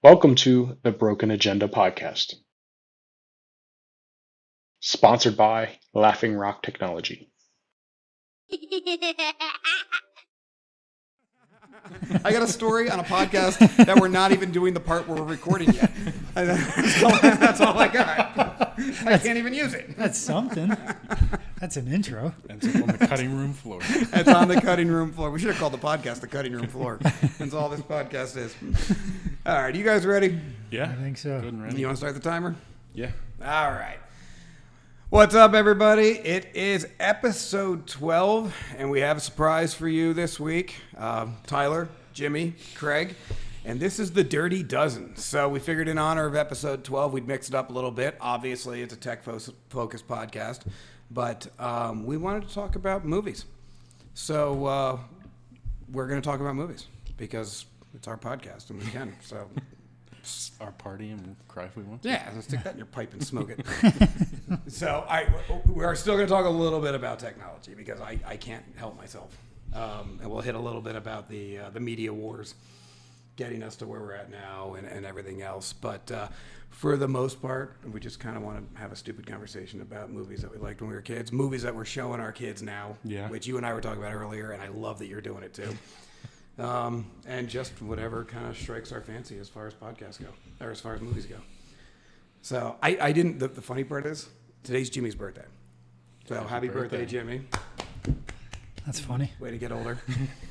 Welcome to the Broken Agenda podcast, sponsored by Laughing Rock Technology. I got a story on a podcast that we're not even doing the part where we're recording yet. That's all I got. I can't even use it. That's something. That's an intro. Ends up on the cutting room floor. It's on the cutting room floor. We should have called the podcast the cutting room floor. That's all this podcast is. All right, you guys ready? Yeah. I think so. Good and ready. You want to start the timer? Yeah. All right. What's up, everybody? It is episode 12, and we have a surprise for you this week. Tyler, Jimmy, Craig, and this is the Dirty Dozen. So we figured in honor of episode 12, we'd mix it up a little bit. Obviously, it's a tech-focused podcast, but we wanted to talk about movies. So we're going to talk about movies because it's our podcast, and we can. So Our party and we'll cry if we want to. yeah, so stick that in your pipe and smoke it. So we are still going to talk a little bit about technology because I can't help myself. And we'll hit a little bit about the media wars getting us to where we're at now and everything else. But for the most part, we just kind of want to have a stupid conversation about movies that we liked when we were kids, movies that we're showing our kids now, which you and I were talking about earlier, and I love that you're doing it too. And just whatever kind of strikes our fancy as far as podcasts go, or as far as movies go. So I didn't, the funny part is, today's Jimmy's birthday. So happy birthday, Jimmy. That's funny. Way to get older.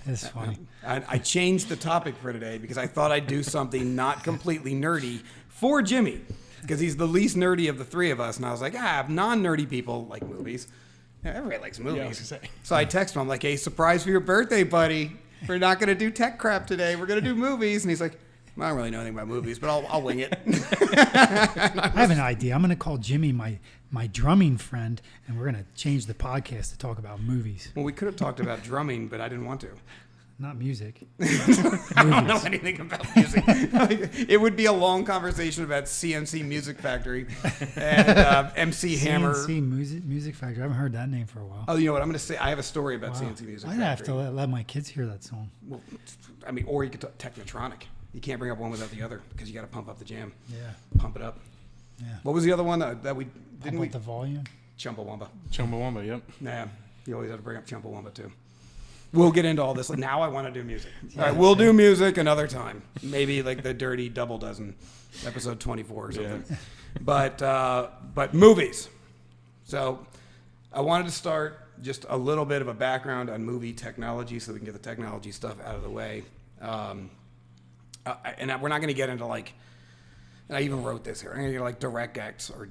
It's funny. I changed the topic for today because I thought I'd do something not completely nerdy for Jimmy, because he's the least nerdy of the three of us. And I was like, non-nerdy people like movies. Yeah, everybody likes movies. Yeah, I was gonna say. So I texted him, I'm like, hey, surprise for your birthday, buddy. We're not going to do tech crap today. We're going to do movies. And he's like, I don't really know anything about movies, but I'll wing it. I have an idea. I'm going to call Jimmy my drumming friend, and we're going to change the podcast to talk about movies, Well, we could have talked about drumming, but I didn't want to. not music. I don't know anything about music. It would be a long conversation about CNC Music Factory and MC Hammer. CNC Music Factory. I haven't heard that name for a while. Oh, you know what? I'm going to say I have a story about Wow. CNC Music I'd Factory. have to let my kids hear that song. Well, I mean, or you could talk Technotronic. You can't bring up one without the other because you got to pump up the jam. Yeah. Pump it up. Yeah. What was the other one that we Pump didn't up we? the volume. Chumbawamba. Chumbawamba, yep. Nah, you always have to bring up Chumbawamba too. We'll get into all this. Now I want to do music. All right, we'll do music another time. Maybe like the Dirty Double Dozen, episode 24 or something. Yeah. But movies. So I wanted to start just a little bit of a background on movie technology so we can get the technology stuff out of the way. And we're not going to get into like, and I even wrote this here, I'm going to get like DirectX or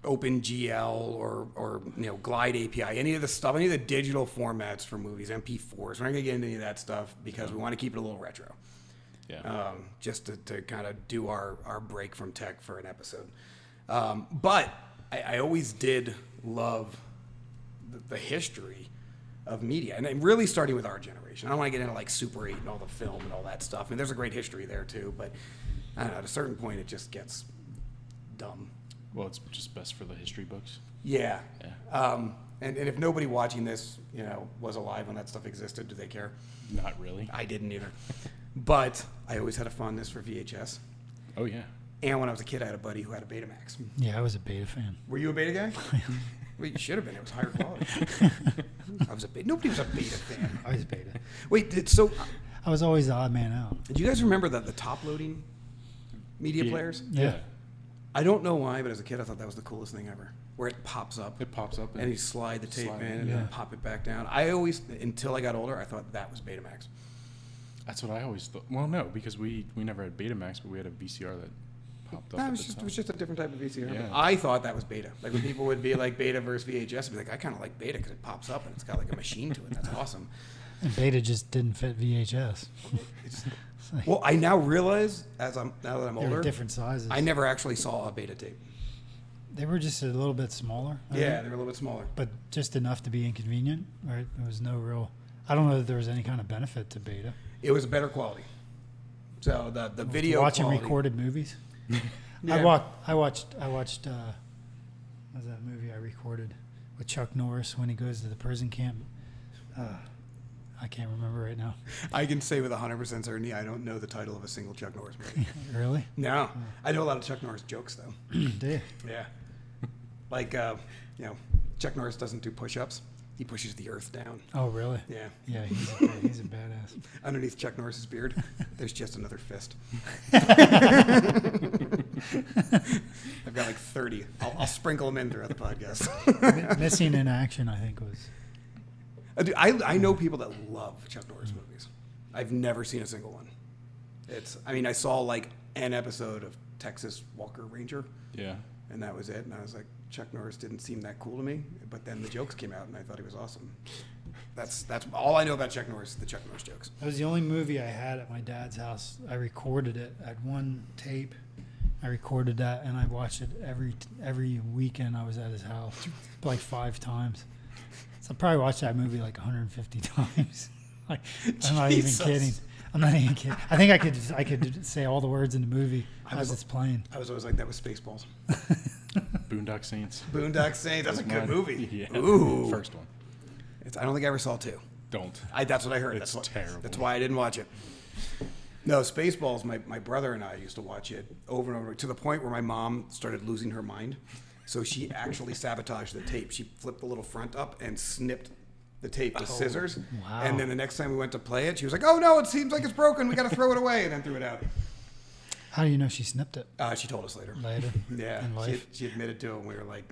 OpenGL or Glide API, any of the stuff, any of the digital formats for movies, MP4s. We're not going to get into any of that stuff because we want to keep it a little retro. Yeah. Just to kind of do our break from tech for an episode. But I always did love the history of media, and really starting with our generation. I don't want to get into like Super 8 and all the film and all that stuff. I mean, there's a great history there too, but I don't know, at a certain point it just gets dumb. Well, it's just best for the history books. Yeah. Yeah. And if nobody watching this, was alive when that stuff existed, do they care? Not really. I didn't either. But I always had a fondness for VHS. Oh, yeah. And when I was a kid, I had a buddy who had a Betamax. Yeah, I was a beta fan. Were you a Beta guy? Well, you should have been. It was higher quality. I was a Beta. Nobody was a Beta fan. I was beta. Wait, I was always the odd man out. do you guys remember the top loading media Yeah. players? Yeah. I don't know why, but as a kid, I thought that was the coolest thing ever. Where it pops up. It pops up. And you slide the tape slide in it, and yeah. then pop it back down. I always, until I got older, I thought that was Betamax. That's what I always thought. Well, no, because we never had Betamax, but we had a VCR that popped up No, at it the was time. just a different type of VCR. Yeah. I thought that was Beta. Like when people would be like Beta versus VHS, I'd be like, I kind of like Beta because it pops up and it's got like a machine to it. That's awesome. And beta just didn't fit VHS. It's, It's like, well, I now realize now that I'm they were older, different sizes. I never actually saw a Beta tape. They were just a little bit smaller. I Yeah, think, they were a little bit smaller. but just enough to be inconvenient. Right? There was no real. I don't know that there was any kind of benefit to beta. It was better quality. So the video Watching quality. recorded movies. Yeah. I watched. What was that movie I recorded with Chuck Norris when he goes to the prison camp? I can't remember right now. I can say with 100% certainty I don't know the title of a single Chuck Norris movie. Really? No. I know a lot of Chuck Norris jokes, though. Do you? Yeah. Like, Chuck Norris doesn't do push-ups. He pushes the earth down. Oh, really? Yeah. Yeah, he's a badass. Underneath Chuck Norris's beard, there's just another fist. I've got like 30. I'll sprinkle them in throughout the podcast. Missing in Action, I think, was. Dude, I know people that love Chuck Norris movies. I've never seen a single one. I saw like an episode of Texas Walker Ranger, Yeah. and that was it. And I was like, Chuck Norris didn't seem that cool to me. But then the jokes came out, and I thought he was awesome. That's all I know about Chuck Norris, the Chuck Norris jokes. That was the only movie I had at my dad's house. I recorded it at one tape. I recorded that, and I watched it every weekend I was at his house, like 5 times. So I probably watched that movie like 150 times. Like, I'm not even kidding. I'm not even kidding. I think I could say all the words in the movie as it's playing. I was always like that with Spaceballs. Boondock Saints. Boondock Saints. That's a good movie. Yeah. Ooh. First one. I don't think I ever saw 2. Don't. That's what I heard. It's terrible. That's why I didn't watch it. No, Spaceballs, my brother and I used to watch it over and over to the point where my mom started losing her mind. So she actually sabotaged the tape. She flipped the little front up and snipped the tape with scissors. Wow. And then the next time we went to play it, she was like, "Oh no, it seems like it's broken. We got to throw it away," and then threw it out. How do you know she snipped it She told us later. later? Yeah, in life? she admitted to it when we were like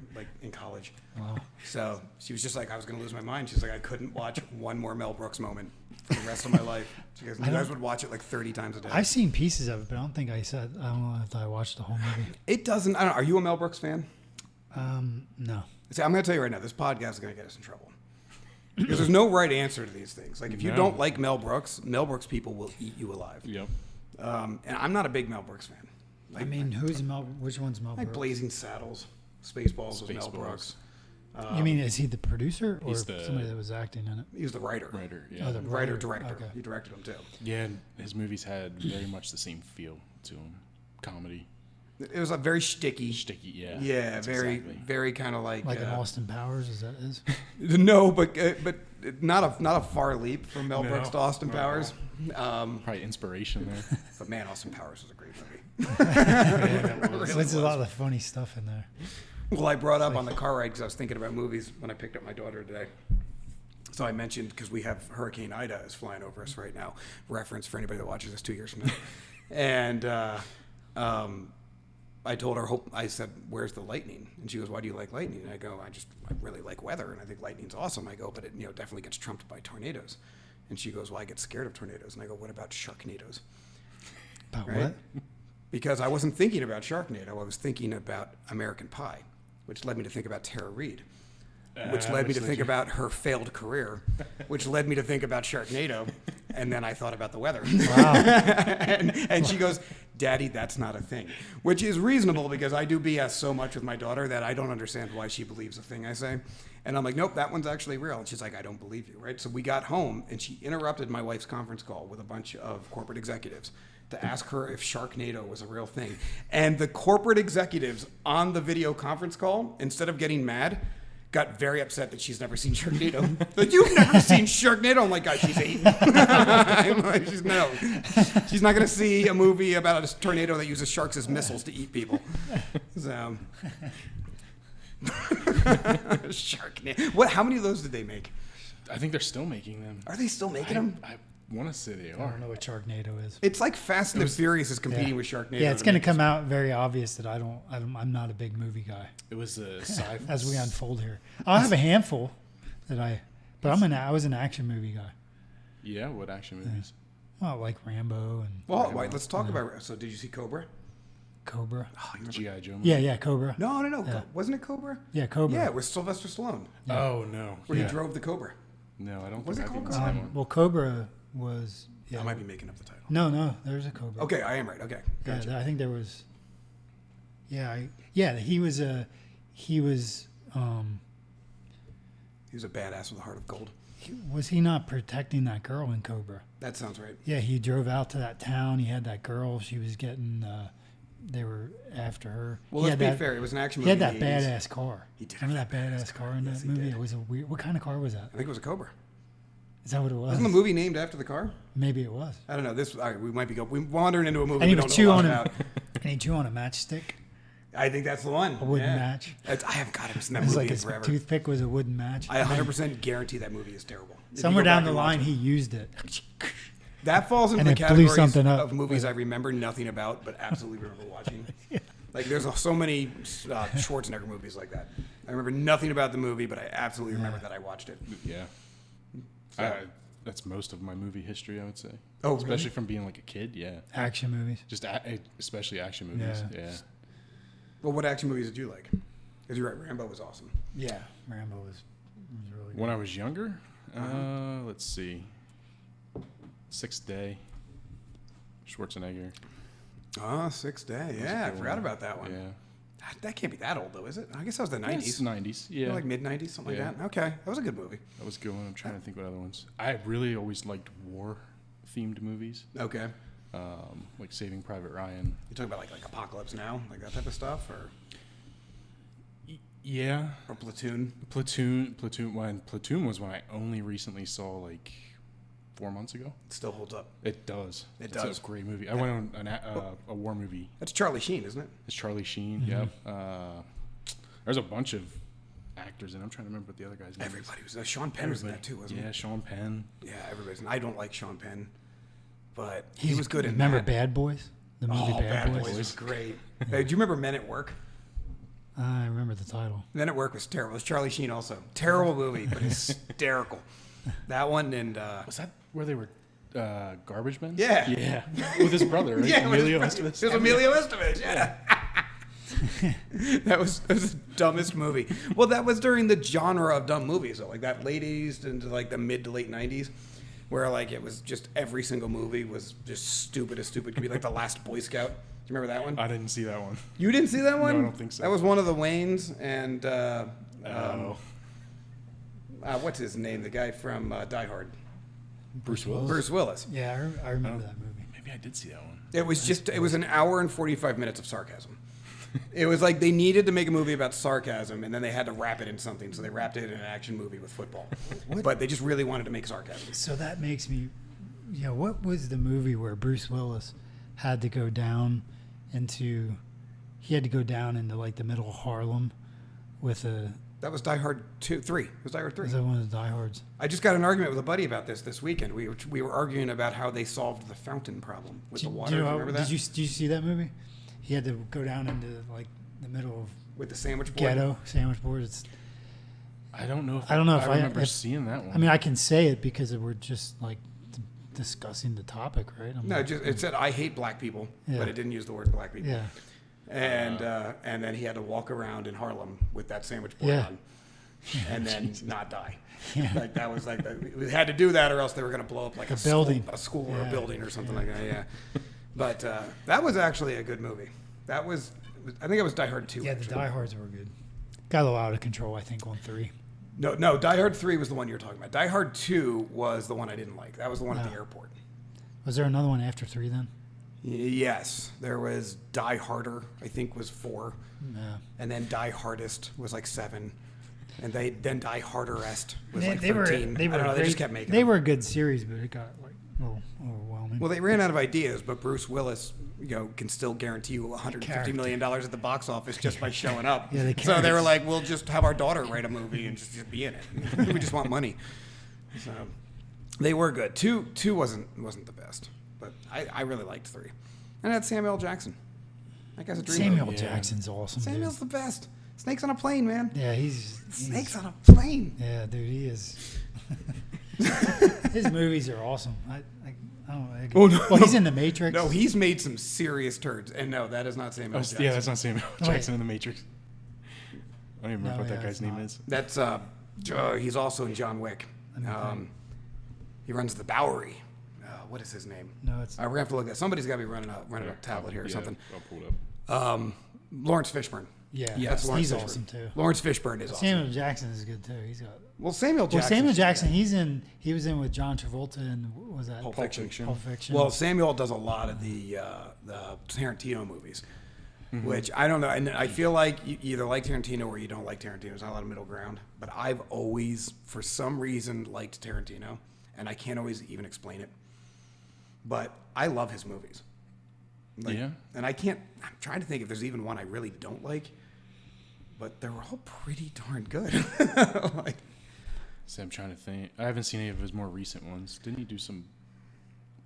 in college. Wow. So she was just like, I was going to lose my mind. She's like, I couldn't watch one more Mel Brooks moment for the rest of my life. She goes, you guys would watch it like 30 times a day. I've seen pieces of it, but I don't know if I watched the whole movie. It doesn't. I don't know. Are you a Mel Brooks fan? No. See, I'm going to tell you right now, this podcast is going to get us in trouble. Because there's no right answer to these things. Like, if you don't like Mel Brooks people will eat you alive. Yep. And I'm not a big Mel Brooks fan. Like, I mean, which one's Mel like Brooks? Blazing Saddles, Spaceballs was Mel Spaceballs. Brooks. You mean, is he the producer or He's the- somebody that was acting in it? He was the writer. Writer. Yeah. Oh, the Writer, writer. director. Okay. He directed them too. Yeah. And his movies had very much the same feel to them. Comedy. It was a very sticky. Sticky. Yeah. Yeah, That's very, exactly. very kind of like. Like an Austin Powers, is that his? No, but not a far leap from Mel No, Brooks to Austin not at Powers. Probably inspiration there. But man, Austin Powers was a great movie. There's a lot of funny stuff in there. Well, I brought up on the car ride because I was thinking about movies when I picked up my daughter today. So I mentioned, because we have Hurricane Ida is flying over us right now. Reference for anybody that watches this 2 years from now. And I told her, I said, "Where's the lightning?" And she goes, "Why do you like lightning?" And I go, I really like weather, and I think lightning's awesome." I go, "But it definitely gets trumped by tornadoes." And she goes, "Well, I get scared of tornadoes." And I go, "What about Sharknadoes?" About Right? what? Because I wasn't thinking about Sharknado. I was thinking about American Pie, which led me to think about Tara Reid, which led me to think about her failed career, which led me to think about Sharknado, and then I thought about the weather. Wow. and she goes, "Daddy, that's not a thing," which is reasonable because I do BS so much with my daughter that I don't understand why she believes a thing I say. And I'm like, "Nope, that one's actually real." And she's like, "I don't believe you," right? So we got home, and she interrupted my wife's conference call with a bunch of corporate executives to ask her if Sharknado was a real thing. And the corporate executives on the video conference call, instead of getting mad, got very upset that she's never seen Sharknado. Like, "You've never seen Sharknado?" I'm like, "God, she's 8." I'm like, she's not going to see a movie about a tornado that uses sharks as missiles to eat people. So, Sharknado. How many of those did they make? I think they're still making them. Are they still making them? I want to say they I are. don't know what Sharknado is. It's like Fast and the Furious is competing Yeah. with Sharknado. Yeah, it's going to come out very obvious that I'm not a big movie guy. It was a sci-fi. As we unfold here, I'll have a handful but I was an action movie guy. Yeah, what action movies? Well, like Rambo and Well, wait, let's talk about. So, did you see Cobra? Cobra. G.I. Joe. Yeah, Cobra. No. Yeah. Wasn't it Cobra? Yeah, Cobra. Yeah, with Sylvester Stallone, Oh no. where yeah. he drove the Cobra. No, I don't Was think it I've even called seen that one. Well, Cobra was. Yeah. I might be making up the title. No, there's a Cobra. Okay, I am right. Okay, gotcha. Yeah, I think there was. He was He was a badass with a heart of gold. was he not protecting that girl in Cobra? That sounds right. Yeah, he drove out to that town. He had that girl. She was getting. They were after her. Well, He let's had be fair. It was an action He movie. had that in the 80s. badass car. He did Remember have that that badass car in Yes, that he movie? did. It was a weird. What kind of car was that? I think it was a Cobra. Is that what it was? Wasn't the movie named after the car? Maybe it was. I don't know. All right, we might be wandering into a movie And we he don't would know chew a lot on about. And he chew on a matchstick. I think that's the one. A wooden match. I haven't got it. That It was movie like in his forever. toothpick was a wooden match. I 100% guarantee that movie is terrible. If you Somewhere go down back the and watch line, it. he used it. That falls into And the it blew categories something up of movies with I remember nothing about, but absolutely remember watching. Like, there's so many Schwarzenegger movies like that. I remember nothing about the movie, but I absolutely remember that I watched it. Yeah. So- That's most of my movie history, I would say. Oh, especially really? from being like a kid. Yeah. Action movies. Just especially action movies. Yeah. Yeah. Well, what action movies did you like? Because you're right, Rambo was awesome. Yeah, Rambo was really good. When I was younger, let's see. Sixth Day. Schwarzenegger. Oh, Sixth Day. Yeah, I forgot about that one. Yeah. That can't be that old, though, is it? I guess that was the 90s. It's 90s. Yeah. Like mid-90s, something Yeah. like that. Okay, that was a good movie. That was a good one. I'm trying to think what other ones. I really always liked war-themed movies, Okay. like Saving Private Ryan. You talking about like Apocalypse Now, like that type of stuff, or Yeah. Platoon? Platoon was when I only recently saw like 4 months ago. It still holds up. It does. It It's does. a great movie. I went on a war movie. That's Charlie Sheen, isn't it? It's Charlie Sheen. Yep. There's a bunch of actors, and I'm trying to remember what the other guy's name Everybody was. Sean Penn was in that too, wasn't Yeah, Sean Penn. he? Yeah, everybody's. I don't like Sean Penn, but he was good in Remember that. Bad Boys? The movie Oh, Bad, Boys. was great. Hey, do you remember Men at Work? I remember the title. Men at Work was terrible. It was Charlie Sheen also. Terrible movie, but hysterical. That one and Was that where they were garbage men? Yeah. Yeah. With his brother, right? yeah, Emilio it Estevez. was Emilio Estevez. Yeah. that was the dumbest movie. Well, that was during the genre of dumb movies, though, like that late '80s into like the mid to late '90s, where like it was just every single movie was just stupid as stupid could be. Like The Last Boy Scout. Do you remember that one? I didn't see that one. You didn't see that one? I don't think so. That was one of the Waynes and Oh. what's his name? The guy from Die Hard. Bruce Willis. Bruce Willis. Yeah, I remember that movie. Maybe I did see that one. It was an hour and 45 minutes of sarcasm. It was like they needed to make a movie about sarcasm, and then they had to wrap it in something, so they wrapped it in an action movie with football. But they just really wanted to make sarcasm. So that makes me, what was the movie where Bruce Willis had to go down into like the middle of Harlem with a, That was Die Hard 3. It was Die Hard 3. was that one of the Die Hards? I just got an argument with a buddy about this weekend. We were arguing about how they solved the fountain problem with the water. Do you know, Remember that? did you see that movie? He had to go down into like the middle of With the sandwich board? ghetto sandwich board. I don't know if I don't know if I- remember if- seeing that one. I mean, I can say it because we're just like discussing the topic, right? No, it said I hate black people, Yeah. but it didn't use the word black people. Yeah. And then he had to walk around in Harlem with that sandwich board Yeah. on, and then not die. Yeah. Like that was like we had to do that, or else they were going to blow up like a building. school or a Yeah. building or something like that. Yeah. But that was actually a good movie. That was, I think it was Die Hard 2. Yeah, the actually. Die Hards were good. Got a little out of control, I think, on 3. No, Die Hard 3 was the one you were talking about. Die Hard 2 was the one I didn't like. That was the one at the No. airport. Was there another one after 3 then? Yes, there was Die Harder, I think was 4. Yeah. And then Die Hardest was like 7. And then Die Harderest was like They 13. were I don't know, they just great- kept making They them. were a good series, but it got like a little overwhelming. Well, they ran out of ideas, but Bruce Willis, can still guarantee you $150 million at the box office just by showing up. Yeah, the so they were character. like, we'll just have our daughter write a movie and just be in it. We just want money. So they were good. Two wasn't the best, but I really liked 3. And it had Samuel L. Jackson. That guy's a dream. Samuel Yeah. Jackson's awesome. Samuel's Dude. the best. Snakes on a plane, man. Yeah, he's Snakes on a plane. Yeah, dude, he is. His movies are awesome. I don't know. Oh, no, well, he's no. in The Matrix. No, he's made some serious turds. And no, that is not Samuel L. Jackson. Yeah, that's not Samuel Wait. Jackson in The Matrix. I don't even remember No, what that yeah, guy's it's name not. is. That's he's also in John Wick. Let me think. He runs the Bowery. What is his name? No, it's We're gonna have to look at. Somebody's got to be running a tablet here or Yeah, something. I'll pull it up. Lawrence Fishburne. yeah. That's Lawrence he's Fishburne. awesome too. Lawrence Fishburne is awesome. Samuel Jackson is good too. He's got. Well, Samuel Jackson. Well, Samuel Jackson, he was in with John Travolta and what was that? Pulp Pulp Fiction. Fiction. Pulp Fiction. Well, Samuel does a lot of the Tarantino movies, which I don't know. And I feel like you either like Tarantino or you don't like Tarantino. There's not a lot of middle ground. But I've always, for some reason, liked Tarantino. and I can't always even explain it. But I love his movies. Yeah. And I'm trying to think if there's even one I really don't like, but they're all pretty darn good. Like, So I'm trying to think. I haven't seen any of his more recent ones. Didn't he do some,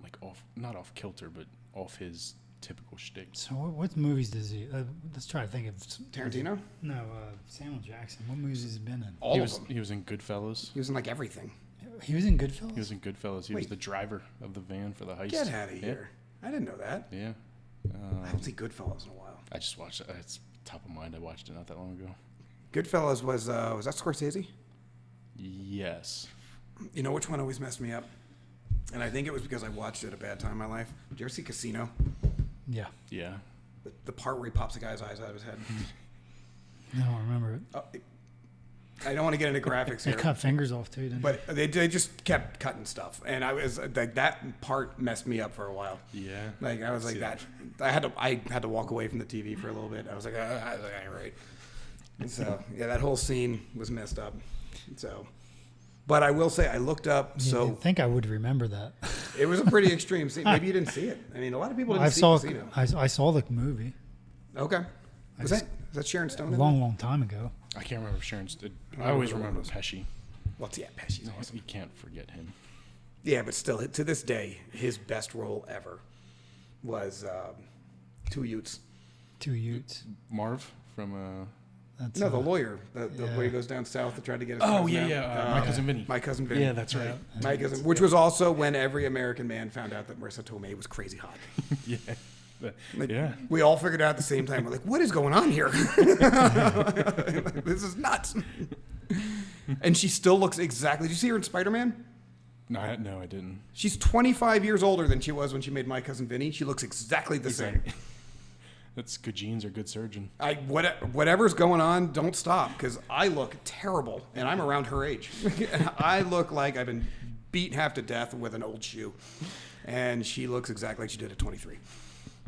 like, not off kilter, but off his typical shtick? So what movies does he? Let's try to think of. Tarantino? No, Samuel Jackson. What movies has he been in? All of them. He was in Goodfellas. He was in like everything. He was in Goodfellas. He was in Goodfellas. He was Wait. the driver of the van for the heist. Get out of here. I didn't know that. Yeah. I haven't seen Goodfellas in a while. I just watched it. It's top of mind. I watched it not that long ago. Goodfellas was that Scorsese? Yes. You know which one always messed me up? And I think it was because I watched it at a bad time in my life. Did you ever see Casino? Yeah. Yeah. The part where he pops the guy's eyes out of his head. I don't remember it. I don't want to get into graphics They here. cut fingers off too, didn't But they just kept cutting stuff, and I was like, that part messed me up for a while. Yeah. Like I was like See that. I had to walk away from the TV for a little bit. I was like, all right. And so yeah, that whole scene was messed up. So, but I will say I looked up. you? So I think I would remember that. it was a pretty extreme scene. Maybe you didn't see it. I mean, a lot of people didn't I see saw Casino. I saw the movie Okay. Was just- that Sharon Stone? a in it? long time ago. I can't remember if Sharon's did. I I always don't know remember what it Pesci. Well, yeah, Pesci's awesome. You can't forget him. Yeah, but still, to this day, his best role ever was Two Utes. Two Utes. Marv from That's No, the lawyer, the yeah. where he goes down south to try to get his Oh cousin yeah, out. yeah. My cousin Vinny. My cousin Vinny. Yeah, that's right. My cousin, which was also when every American man found out that Marissa Tomei was crazy hot. Yeah. Like, Yeah. We all figured it out at the same time. We're like, what is going on here? This is nuts. And she still looks exactly. Did you see her in Spider-Man? No, I didn't. She's 25 years older than she was when she made My Cousin Vinny. She looks exactly the same. That's good genes or good surgeon. Whatever's going on, don't stop, because I look terrible, and I'm around her age. I look like I've been beat half to death with an old shoe, and she looks exactly like she did at 23.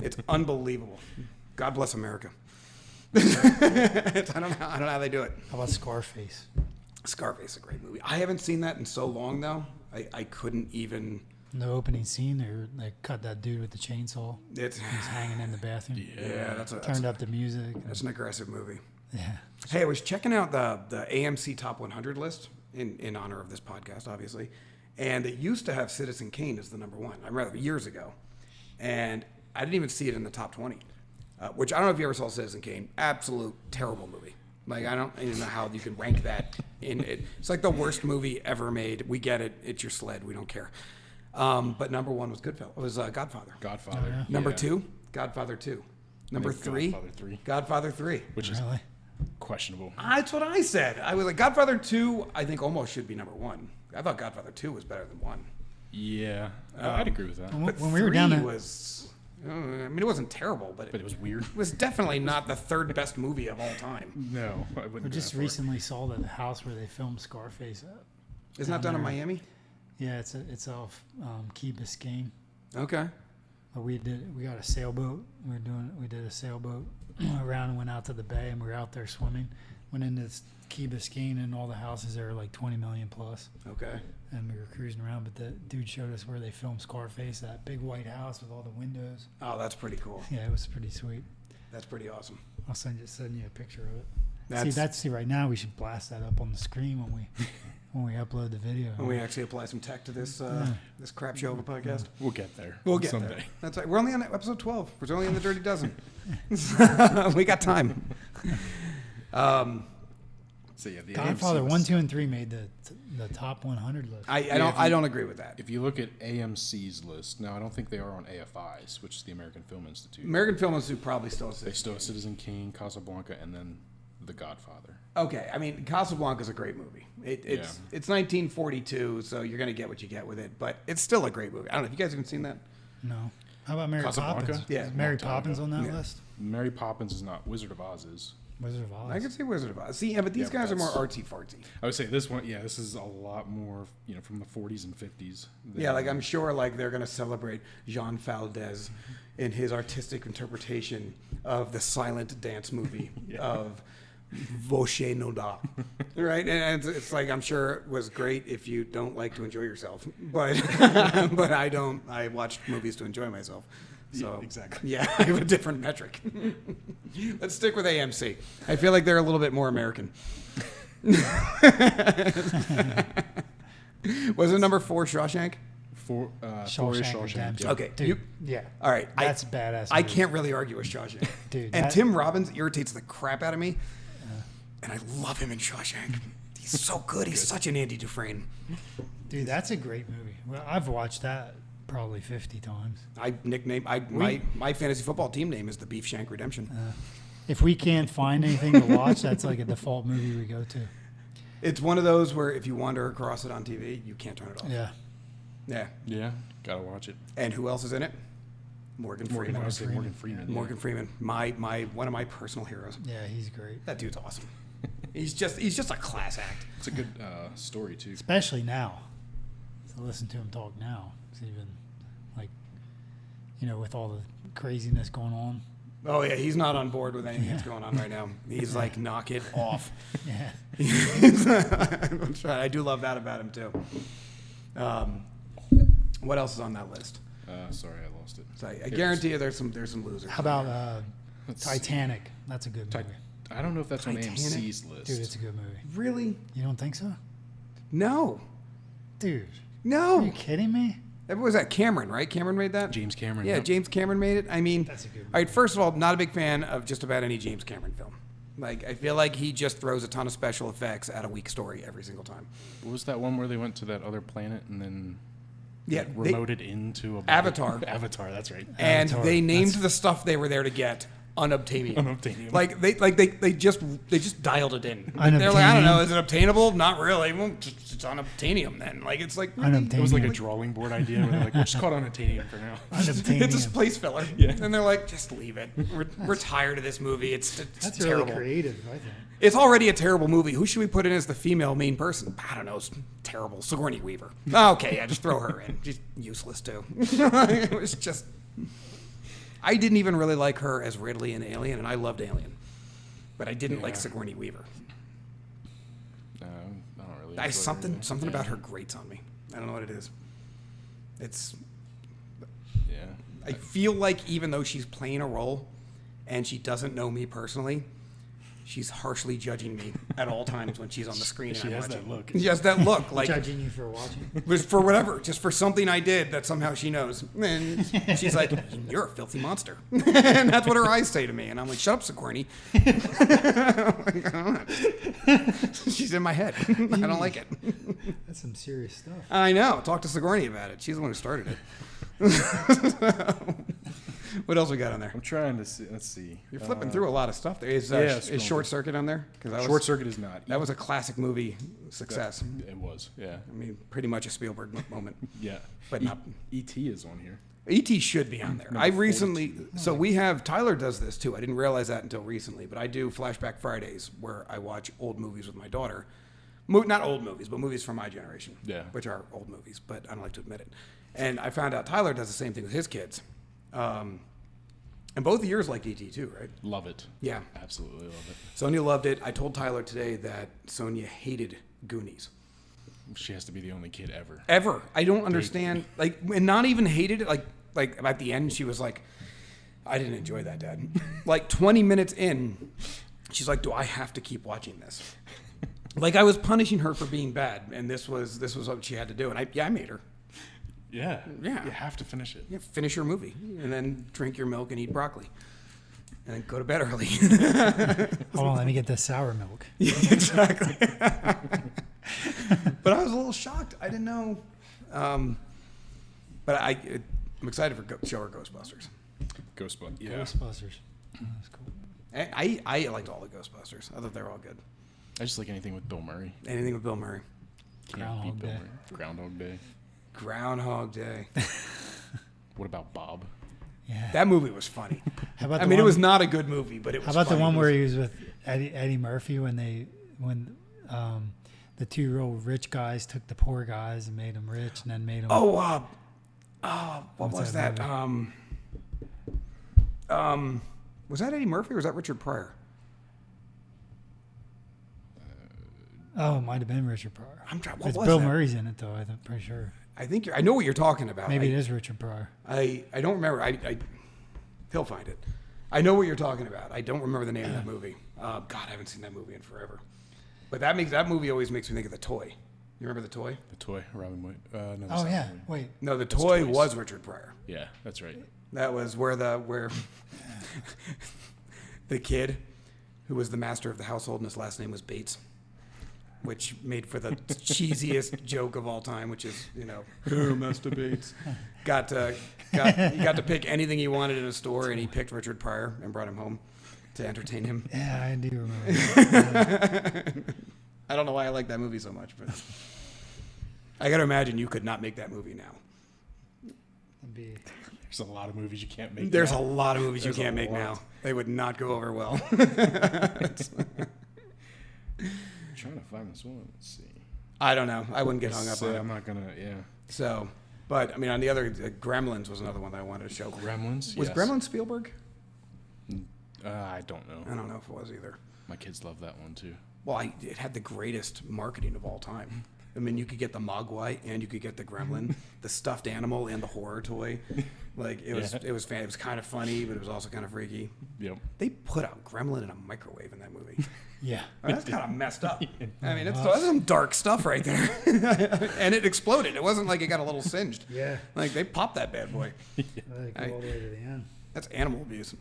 It's unbelievable. God bless America. I don't know how they do it. How about Scarface? Scarface is a great movie. I haven't seen that in so long, though. I couldn't even. The opening scene, they cut that dude with the chainsaw. It's He's hanging in the bathroom. yeah, that's Turned up the music. that's an aggressive movie. Yeah. Hey, I was checking out the AMC Top 100 list in honor of this podcast, obviously, and it used to have Citizen Kane as the number one. I remember years ago, and I didn't even see it in the top 20. Which I don't know if you ever saw Citizen Kane. Absolute terrible movie. Like I don't even know how you can rank that in it. It's like the worst movie ever made. We get it. It's your sled. We don't care. But number one was Goodfellas. It was Godfather. Godfather. yeah. Number Yeah. two, Godfather 2. Number think three, Godfather 3. Godfather 3. Which is Really? questionable. That's what I said. I was like, Godfather 2, I think almost should be number one. I thought Godfather 2 was better than 1. Yeah, I'd agree with that. When we were down there there, was, I mean, it wasn't terrible, but But it was weird. it was definitely not the third best movie of all time. No, I wouldn't. we go just that far. recently saw the house where they filmed Scarface at. Isn't that done in there. Miami? Yeah, it's off Key Biscayne. Okay. But we got a sailboat. We did a sailboat around and went out to the bay, and we were out there swimming. Went into Key Biscayne, and all the houses there are like 20 million plus. Okay. And we were cruising around, but the dude showed us where they filmed Scarface, that big white house with all the windows. Oh, that's pretty cool. Yeah, it was pretty sweet. That's pretty awesome. I'll send you a picture of it. See right now we should blast that up on the screen when we upload the video. When we actually apply some tech to this this crap show of a podcast. We'll get there. We'll get someday. there. That's right. We're only on episode 12. We're only in the Dirty Dozen. We got time. So yeah, the Godfather AMC 1, list. 2, and 3 made the top 100 list. I don't agree with that. If you look at AMC's list, now I don't think they are on AFI's, which is the American Film Institute. American Film Institute probably still They exists. still have Citizen Kane, Casablanca, and then The Godfather. Okay, I mean Casablanca is a great movie. It's 1942, so you're gonna get what you get with it, but it's still a great movie. I don't know if you guys haven't seen that. No. How about Mary Casablanca? Poppins? Yeah, Is Mary long time Poppins ago. on that Yeah. list? Mary Poppins is not. Wizard of Oz is. Wizard of Oz. I can see Wizard of Oz. See, yeah, but these Yeah, guys are more that's- artsy fartsy. I would say this one, yeah, this is a lot more, from the 40s and 50s. Yeah, like I'm sure like they're gonna celebrate Jean Valdez in his artistic interpretation of the silent dance movie of Voce no da. Right? And it's like, I'm sure it was great if you don't like to enjoy yourself. But but I don't. I watch movies to enjoy myself. So Yeah, exactly. Yeah, I have a different metric. Let's stick with AMC. I feel like they're a little bit more American. Was it number 4 Shawshank? Four is Shawshank Shawshank. Redemption. Yeah. Okay. Dude, yeah. All right. That's a badass. I movie. can't really argue with Shawshank. Dude, And that- Tim Robbins irritates the crap out of me. And I love him in Shawshank. He's so good. He's such an Andy Dufresne. Dude, that's a great movie. Well, I've watched that probably 50 times. My fantasy football team name is the Beef Shank Redemption. If we can't find anything to watch, that's like a default movie we go to. It's one of those where if you wander across it on TV, you can't turn it off. Yeah. Yeah. Yeah, gotta watch it. And who else is in it? Morgan Freeman. I say Morgan Freeman. Morgan Freeman. My one of my personal heroes. Yeah, he's great. That dude's awesome. He's just a class act. It's a good story too. Especially now. To listen to him talk now. It's even like, with all the craziness going on. Oh yeah, he's not on board with anything that's going on right now. He's like, knock it off. Yeah. I do love that about him too. What else is on that list? Sorry, I lost it. So I guarantee you there's some losers. How about Let's Titanic? That's a good movie. I don't know if that's on Titanic? AMC's list. Dude, it's a good movie. Really? You don't think so? No. Dude, are No. you kidding me? That was that Cameron, right? Cameron made that? James Cameron. Yeah, yep. James Cameron made it. I mean, That's a good all right, first of all, not a big fan of just about any James Cameron film. Like, I feel like he just throws a ton of special effects at a weak story every single time. What was that one where they went to that other planet and then Yeah, remoted into a Avatar. Avatar, that's right. and Avatar. they named the stuff they were there to get unobtainium. Unobtainium. Like they just dialed it in. They're like, I don't know, is it obtainable? Not really. Well, it's unobtainium then. Like it's like It was like a Unobtainium. drawing board idea where they're like, we'll just call it unobtainium for now. Unobtainium. it's a place filler. Yeah. And they're like, just leave it. We're tired of this movie. It's That's terrible. really creative, I think. It's already a terrible movie. Who should we put in as the female main person? I don't know. It's terrible. Sigourney Weaver. Okay, yeah, just throw her in. She's useless too. It was just. I didn't even really like her as Ridley in Alien, and I loved Alien, but I didn't like Yeah. Sigourney Weaver. I don't really. enjoy her Something either. about her grates on me. I don't know what it is. It's. Yeah. I feel like even though she's playing a role, and she doesn't know me personally, she's harshly judging me at all times when she's on the screen. She and I'm has that watching. look. She has that look, like Judging you for watching. was for whatever, just for something I did that somehow she knows. And she's like, "You're a filthy monster," and that's what her eyes say to me. And I'm like, "Shut up, Sigourney." She's in my head. I don't like it. That's some serious stuff. I know. Talk to Sigourney about it. She's the one who started it. What else we got on there? I'm trying to see. Let's see. You're flipping through a lot of stuff. There is scroll Short Circuit on there? Because Short Circuit is not. that was a classic movie success. It was. Yeah. I mean, pretty much a Spielberg moment. Yeah. But not. E.T. is on here. E.T. should be on there. Number I recently, 42. so we have, Tyler does this too. I didn't realize that until recently, but I do Flashback Fridays where I watch old movies with my daughter. Not old movies, but movies from my generation. Yeah. Which are old movies, but I don't like to admit it. And I found out Tyler does the same thing with his kids. And both of yours liked E.T. too, right? Love it. Yeah. Absolutely love it. Sonia loved it. I told Tyler today that Sonia hated Goonies. She has to be the only kid ever. Ever. I don't understand. Like, and not even hated it. Like at the end, she was like, I didn't enjoy that, Dad. Like 20 minutes in, she's like, do I have to keep watching this? Like I was punishing her for being bad, and this was what she had to do. And I made her. Yeah. Yeah. You have to finish it. Yeah, finish your movie, and then drink your milk and eat broccoli. And then go to bed early. Hold on, let me get the sour milk. Yeah, exactly. But I was a little shocked. I didn't know. But I'm excited for show her Ghostbusters. Ghostbusters. Yeah. Ghostbusters. Oh, that's cool. I liked all the Ghostbusters. I thought they were all good. I just like anything with Bill Murray. Anything with Bill Murray. Can't Groundhog beat Bill Day. Murray. Groundhog Day. Groundhog Day. What about Bob? Yeah. That movie was funny. How about I the mean, it one- was not a good movie, but it was How about funny. the one It where was- he was with Eddie Murphy when the two real rich guys took the poor guys and made them rich and then made them. what What's was that that? Was that Eddie Murphy or was that Richard Pryor? Oh, it might have been Richard Pryor. I'm trying. What It's was Bill that? Murray's in it though. I'm pretty sure. I think I know what you're talking about. Maybe it is Richard Pryor. I don't remember. He'll find it. I know what you're talking about. I don't remember the name of that movie. God, I haven't seen that movie in forever. But that movie always makes me think of The Toy. You remember The Toy? The Toy, Robin Williams. No, that's Oh not yeah. Robin. Wait. No, The That's Toy Toys. was Richard Pryor. Yeah, that's right. That was where the kid who was the master of the household and his last name was Bates, which made for the cheesiest joke of all time, which is, who Master Bates he got to pick anything he wanted in a store, and he picked Richard Pryor and brought him home to entertain him. Yeah, I do remember. That. I don't know why I like that movie so much, but I got to imagine you could not make that movie now. It'd be- There's a lot of movies you can't make. There's now. a lot of movies There's you a can't make lot. now. They would not go over well. I'm trying to find this one. Let's see. I don't know. I wouldn't get hung up on it. I'm not gonna. Yeah. So, but I mean, on the other, Gremlins was another one that I wanted to show. Gremlins. Was yes. Gremlins Spielberg? I don't know. I don't know if it was either. My kids love that one too. Well, it had the greatest marketing of all time. I mean, you could get the Mogwai and you could get the Gremlin, the stuffed animal and the horror toy. Like it was kind of funny, but it was also kind of freaky. Yep. They put a Gremlin in a microwave in that movie. Yeah. I mean, that's kind of messed up. I mean, that's some dark stuff right there. And it exploded. It wasn't like it got a little singed. Yeah. Like they popped that bad boy. They go all the way to the end. That's animal abuse.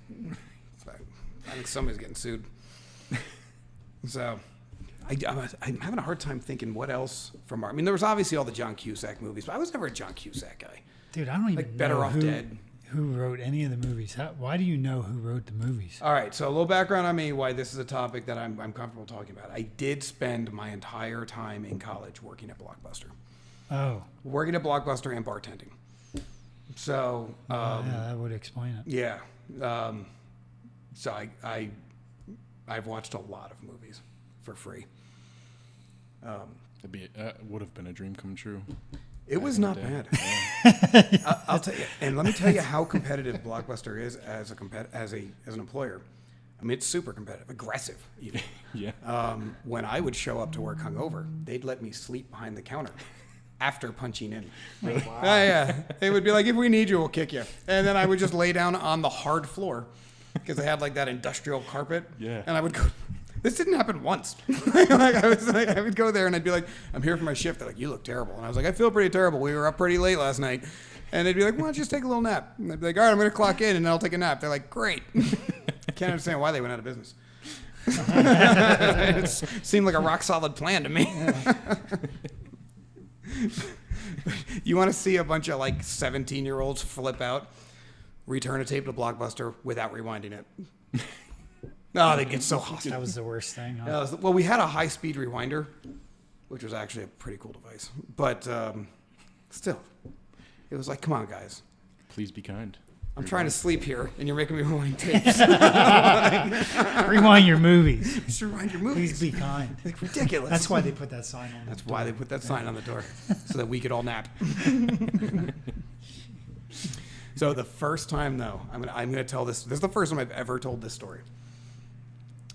I think somebody's getting sued. So, I'm having a hard time thinking what else from I mean, there was obviously all the John Cusack movies, but I was never a John Cusack guy. Dude, I don't even Like Better know Off Dead. who wrote any of the movies. Why do you know who wrote the movies? All right, so a little background on me, why this is a topic that I'm comfortable talking about. I did spend my entire time in college working at Blockbuster. Oh. Working at Blockbuster and bartending. So, Yeah, that would explain it. yeah. So I've watched a lot of movies for free. Would have been a dream come true. It was not bad. I'll tell you, and let me tell you how competitive Blockbuster is as an employer. I mean, it's super competitive, aggressive even. Yeah. When I would show up to work hungover, they'd let me sleep behind the counter after punching in. Wow. Yeah, they would be like, "If we need you, we'll kick you," and then I would just lay down on the hard floor because they had like that industrial carpet. Yeah. And I would go. This didn't happen once. I would go there and I'd be like, "I'm here for my shift." They're like, "You look terrible," and I was like, "I feel pretty terrible. We were up pretty late last night." And they'd be like, "Why don't you just take a little nap?" And I'd be like, "All right, I'm going to clock in and then I'll take a nap." They're like, "Great." Can't understand why they went out of business. It seemed like a rock solid plan to me. You want to see a bunch of like 17-year-olds flip out, return a tape to Blockbuster without rewinding it. Oh, they get so hostile. That was the worst thing. Huh? Well, we had a high-speed rewinder, which was actually a pretty cool device. But still, it was like, come on, guys. Please be kind. I'm trying to sleep here, and you're making me rewind tapes. Rewind your movies. Just rewind your movies. Please be kind. Like, ridiculous. That's why they put that sign on. That's why they put that sign on the door, so that we could all nap. So the first time, though, I'm gonna tell this. This is the first time I've ever told this story.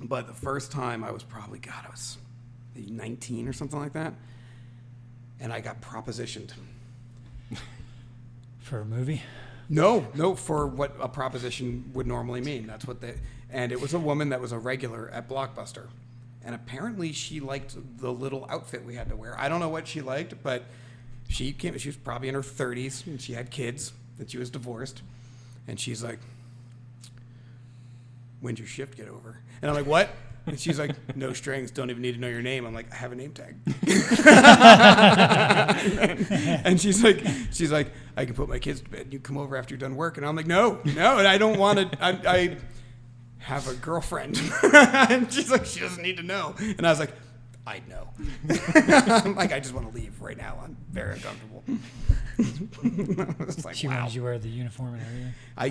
But the first time I was probably, I was maybe 19 or something like that, and I got propositioned. For a movie? No, for what a proposition would normally mean. That's what and it was a woman that was a regular at Blockbuster. And apparently she liked the little outfit we had to wear. I don't know what she liked, but she was probably in her 30s, and she had kids, and she was divorced. And she's like, "When's your shift get over?" And I'm like, "What?" And she's like, "No strings, don't even need to know your name." I'm like, "I have a name tag." And she's like, "I can put my kids to bed. You come over after you're done work." And I'm like, no, and I don't want to. I have a girlfriend. And she's like, "She doesn't need to know." And I was like, "I know." I'm like, "I just want to leave right now. I'm very uncomfortable." It's like, She wow. wanted you to wear the uniform and everything. I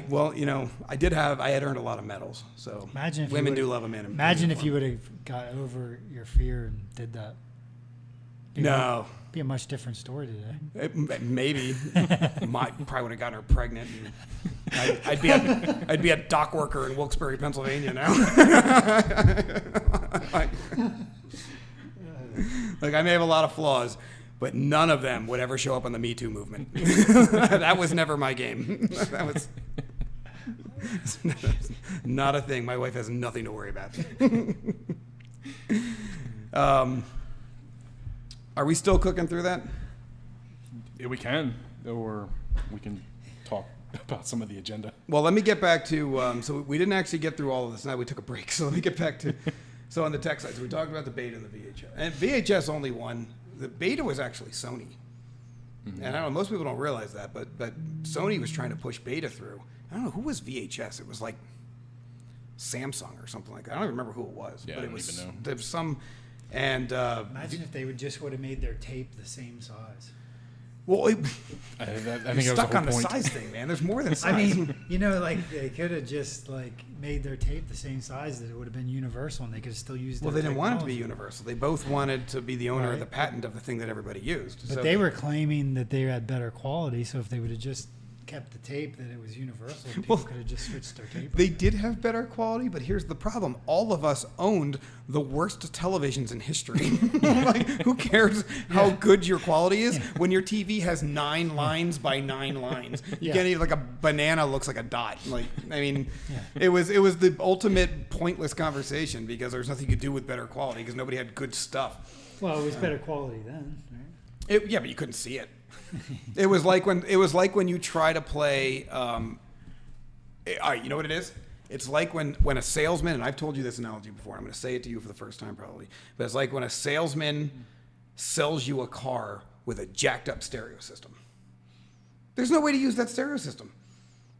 had earned a lot of medals. So Imagine if women you do would've- love a man. in Imagine if you uniform. would have got over your fear and did that. No. Be a much different story today. Maybe. Probably would have gotten her pregnant. And I'd be a dock worker in Wilkes-Barre, Pennsylvania now. Like, I may have a lot of flaws, but none of them would ever show up on the Me Too movement. That was never my game. That was not a thing. My wife has nothing to worry about. Are we still cooking through that? Yeah, we can, or we can talk about some of the agenda. Well, let me get back to, so we didn't actually get through all of this. Now we took a break. So let me get back to, so on the tech side, so we talked about the beta and the VHS. And VHS only won. The beta was actually Sony. Mm-hmm. And I don't know, most people don't realize that, but Sony was trying to push beta through. I don't know, who was VHS? It was like Samsung or something like that. I don't even remember who it was. Yeah, but I it don't was, even know. there was some, and Imagine if they would have made their tape the same size. well, I think that was stuck the on whole the point. size thing, man. There's more than size. I mean, like they could have just like made their tape the same size that it would have been universal, and they could have still used. well, their they didn't want it to be technology. universal. They both wanted to be the owner of Right. the patent of the thing that everybody used. But So they were claiming that they had better quality, so if they would have just kept the tape, that it was universal, people Well, could have just switched their tape. They did have better quality, but here's the problem. All of us owned the worst televisions in history. Like, who cares how good your quality is when your TV has 9 lines by 9 lines? You Yeah. can't even, like, a banana looks like a dot. Like, I mean, Yeah. it was the ultimate pointless conversation because there's nothing you could do with better quality because nobody had good stuff. Well, it was better quality then, right? Yeah, but you couldn't see it. It was like when you try to play. All right, you know what it is? It's like when a salesman, and I've told you this analogy before. I'm going to say it to you for the first time probably, but it's like when a salesman sells you a car with a jacked up stereo system. There's no way to use that stereo system.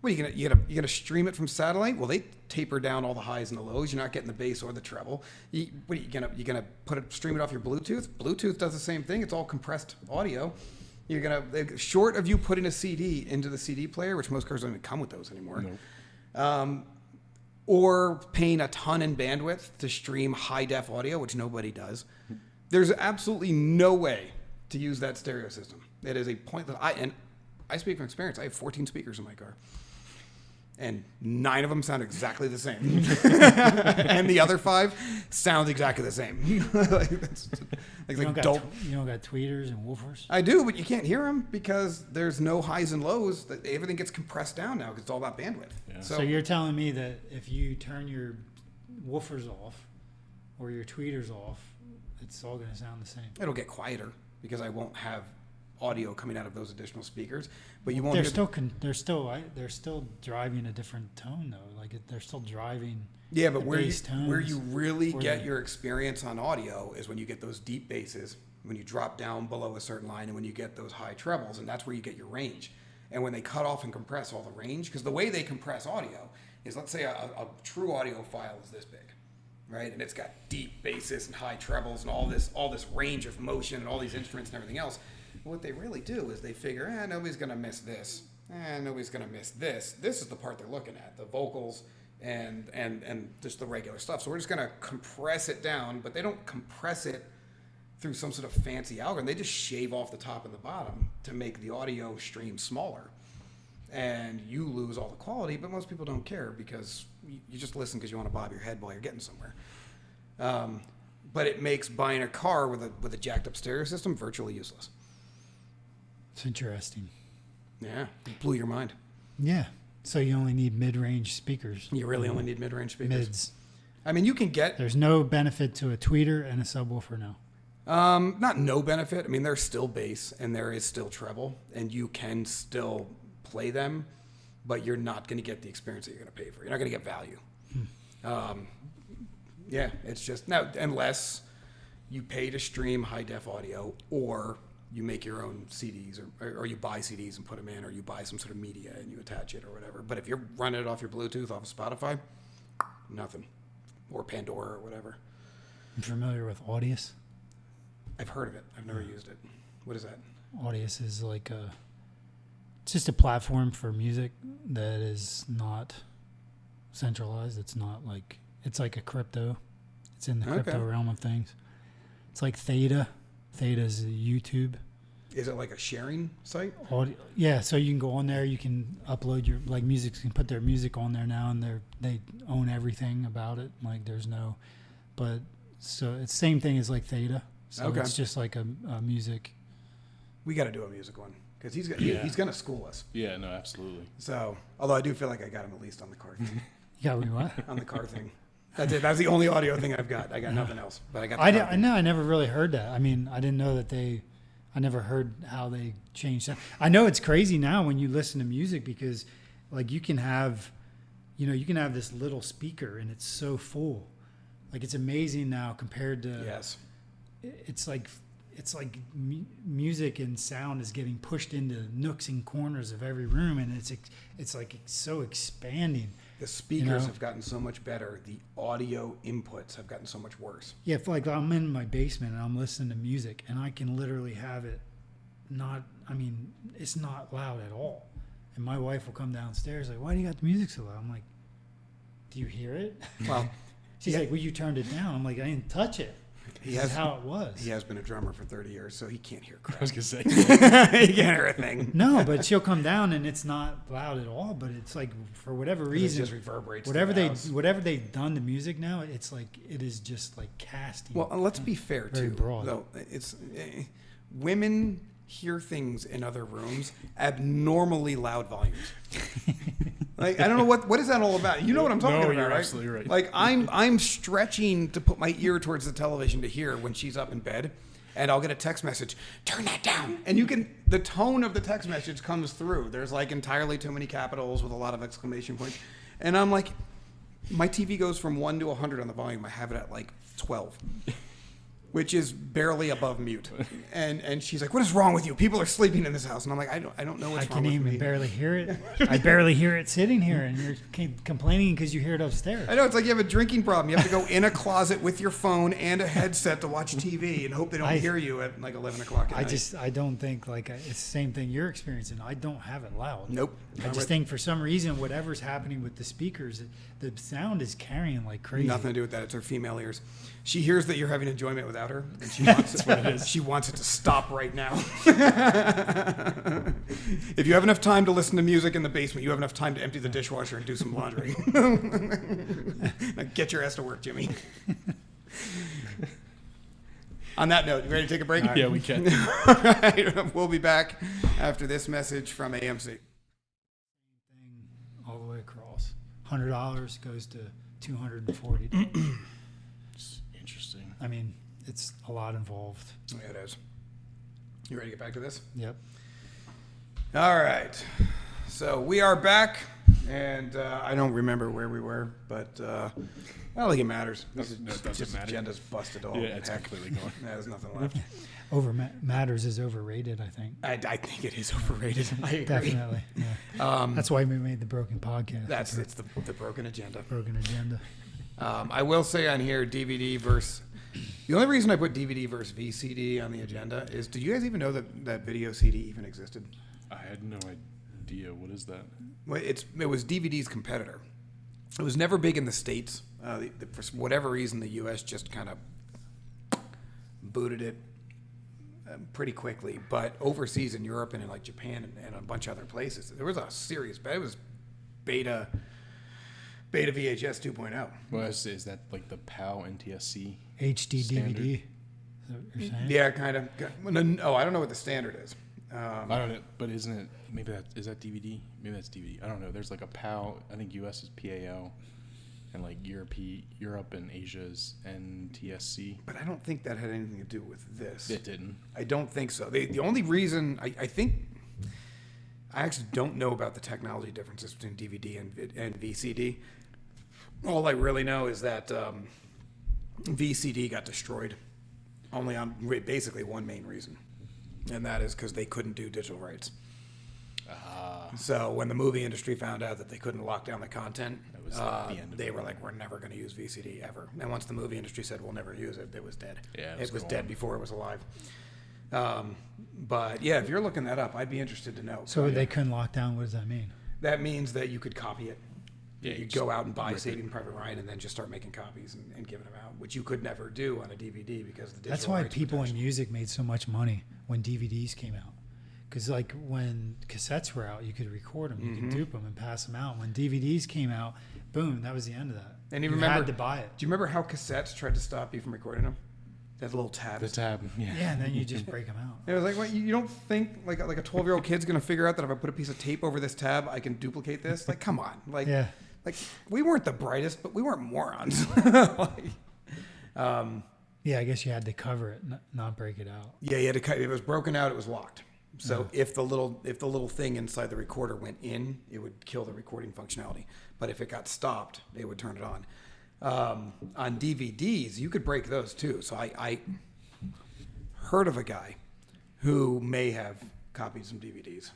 What, you gonna stream it from satellite? Well, they taper down all the highs and the lows. You're not getting the bass or the treble. You gonna stream it off your Bluetooth? Bluetooth does the same thing. It's all compressed audio. You're gonna, short of you putting a CD into the CD player, which most cars don't even come with those anymore, or paying a ton in bandwidth to stream high def audio, which nobody does. There's absolutely no way to use that stereo system. It is a pointless. I speak from experience. I have 14 speakers in my car, and 9 of them sound exactly the same, and the other 5 sound exactly the same. You don't got tweeters and woofers. I do, but you can't hear them because there's no highs and lows. Everything gets compressed down now because it's all about bandwidth. Yeah. So you're telling me that if you turn your woofers off or your tweeters off, it's all going to sound the same. It'll get quieter because I won't have audio coming out of those additional speakers. But you won't. They're still driving a different tone though. Like they're still driving. Yeah, but the where bass you tones, really or get the- your experience on audio is when you get those deep basses, when you drop down below a certain line, and when you get those high trebles, and that's where you get your range. And when they cut off and compress all the range, because the way they compress audio is, let's say a true audio file is this big, right? And it's got deep basses and high trebles and all this range of motion and all these instruments and everything else. What they really do is they figure, nobody's going to miss this. Nobody's going to miss this. This is the part they're looking at, the vocals and just the regular stuff. So we're just going to compress it down, but they don't compress it through some sort of fancy algorithm. They just shave off the top and the bottom to make the audio stream smaller. And you lose all the quality, but most people don't care because you just listen because you want to bob your head while you're getting somewhere. But it makes buying a car with a jacked up stereo system virtually useless. It's interesting. Yeah, it blew your mind. Yeah. So you only need mid-range speakers. You really only need mid-range speakers. Mids. I mean, you can get There's no benefit to a tweeter and a subwoofer now. not no benefit. I mean, there's still bass and there is still treble, and you can still play them, but you're not going to get the experience that you're going to pay for. You're not going to get value. Yeah, it's just now unless you pay to stream high def audio, or you make your own CDs, or you buy CDs and put them in, or you buy some sort of media and you attach it or whatever. But if you're running it off your Bluetooth off of Spotify, nothing, or Pandora or whatever. I'm familiar with Audius. I've heard of it. I've never used it. What is that? Audius is like it's just a platform for music that is not centralized. It's not like, it's like a crypto. It's in the crypto Okay. realm of things. It's like Theta. Theta is YouTube. Is it like a sharing site? Audio, yeah, so you can go on there. You can upload your music. Can put their music on there now, and they own everything about it. Like there's no, but so it's same thing as like Theta. So Okay. it's just like a music. We got to do a music one because he's Yeah. he's gonna school us. Yeah, no, absolutely. So, although I do feel like I got him at least on the car thing. You got me what? On the car thing. That's it. That's the only audio thing I've got. I got nothing else. But I got. The I car thing. know. I never really heard that. I mean, I didn't know that I never heard how they changed that. I know it's crazy now when you listen to music because, like, you can have this little speaker and it's so full. Like, it's amazing now compared to. Yes. It's like music and sound is getting pushed into nooks and corners of every room, and it's like so expanding. The speakers have gotten so much better. The audio inputs have gotten so much worse. Yeah, if like I'm in my basement and I'm listening to music, and I can literally have it it's not loud at all. And my wife will come downstairs like, "Why do you got the music so loud?" I'm like, "Do you hear it?" Well, She's like, "Well, you turned it down." I'm like, "I didn't touch it." This is how it was. He has been a drummer for 30 years, so he can't hear I crap. was gonna say. He can't hear a thing. No, but she'll come down and it's not loud at all. But it's like for whatever It reason, just reverberates. whatever through the house. whatever they've done to music now, it's like it is just like casting. Well, let's be fair Very too. broad. Though it's women hear things in other rooms abnormally loud volumes. Like, I don't know what is that all about. You know what I'm talking about, you're right? absolutely right. Like I'm stretching to put my ear towards the television to hear when she's up in bed, and I'll get a text message, "Turn that down." And the tone of the text message comes through. There's like entirely too many capitals with a lot of exclamation points, and I'm like, my TV goes from 1 to 100 on the volume. I have it at like 12. Which is barely above mute, and she's like, "What is wrong with you? People are sleeping in this house." And I'm like, "I don't know what's I wrong can with even me." barely hear it. I barely hear it sitting here, and you're complaining because you hear it upstairs. I know, it's like you have a drinking problem. You have to go in a closet with your phone and a headset to watch TV and hope they don't hear you at like 11 o'clock at night. I don't think it's the same thing you're experiencing. I don't have it loud. Nope. I just think for some reason, whatever's happening with the speakers, the sound is carrying like crazy. Nothing to do with that. It's her female ears. She hears that you're having enjoyment without her, and she wants it. She wants it to stop right now. If you have enough time to listen to music in the basement, you have enough time to empty the dishwasher and do some laundry. Now get your ass to work, Jimmy. On that note, you ready to take a break? Yeah, we can. All right, we'll be back after this message from AMC. Thing all the way across. $100 goes to $240. It's interesting. I mean, it's a lot involved. Yeah, it is. You ready to get back to this? Yep. All right. So we are back, and I don't remember where we were, but I don't think it matters. This is No, it doesn't just matter. agenda's busted all. Yeah, it's heck. completely gone. There's nothing left. Matters is overrated, I think. I think it is overrated. I agree. Definitely. Yeah. That's why we made the Broken Podcast. It's the broken agenda. Broken Agenda. I will say on here, DVD versus. The only reason I put DVD versus VCD on the agenda is, did you guys even know that video CD even existed? I had no idea. What is that? Well, it was DVD's competitor. It was never big in the States. For whatever reason, the U.S. just kind of booted it pretty quickly. But overseas in Europe and in like Japan and a bunch of other places, there was a serious. It was beta VHS 2.0. Well, is that like the PAL NTSC? HD Standard. DVD. Is that what you're saying? Yeah, kind of. Oh, I don't know what the standard is. I don't know, but isn't it? Maybe is that DVD? Maybe that's DVD. I don't know. There's like a PAL. I think US is PAL, and like Europe and Asia is NTSC. But I don't think that had anything to do with this. It didn't. I don't think so. The only reason I think I actually don't know about the technology differences between DVD and VCD. All I really know is that VCD got destroyed only on basically one main reason, and that is because they couldn't do digital rights. So when the movie industry found out that they couldn't lock down the content, That was like the end of they it. were like, "We're never going to use VCD ever." And once the movie industry said we'll never use it, it was dead. Yeah, it was gone. dead before it was alive. But yeah, if you're looking that up, I'd be interested to know. So they couldn't lock down. What does that mean? That means that you could copy it. Yeah, You you go just out and buy rip it. Saving Private Ryan and then just start making copies and giving them out, which you could never do on a DVD because the digital That's why rights people in protection. music made so much money when DVDs came out. Because like when cassettes were out, you could record them, you could dupe them and pass them out. When DVDs came out, boom, that was the end of that. And you had remember- to buy it. Do you remember how cassettes tried to stop you from recording them? That little tabs. The tab. Yeah. Yeah, and then you just break them out. It was like, what, you don't think like a 12-year-old kid's gonna figure out that if I put a piece of tape over this tab, I can duplicate this? Like, come on. Like, Yeah. like we weren't the brightest, but we weren't morons. Like, Yeah, I guess you had to cover it, not break it out. yeah, you had to cut. If it was broken out, it was locked. So if the little thing inside the recorder went in, it would kill the recording functionality. But if it got stopped, it would turn it on. On DVDs, you could break those too. So I heard of a guy who may have copied some DVDs,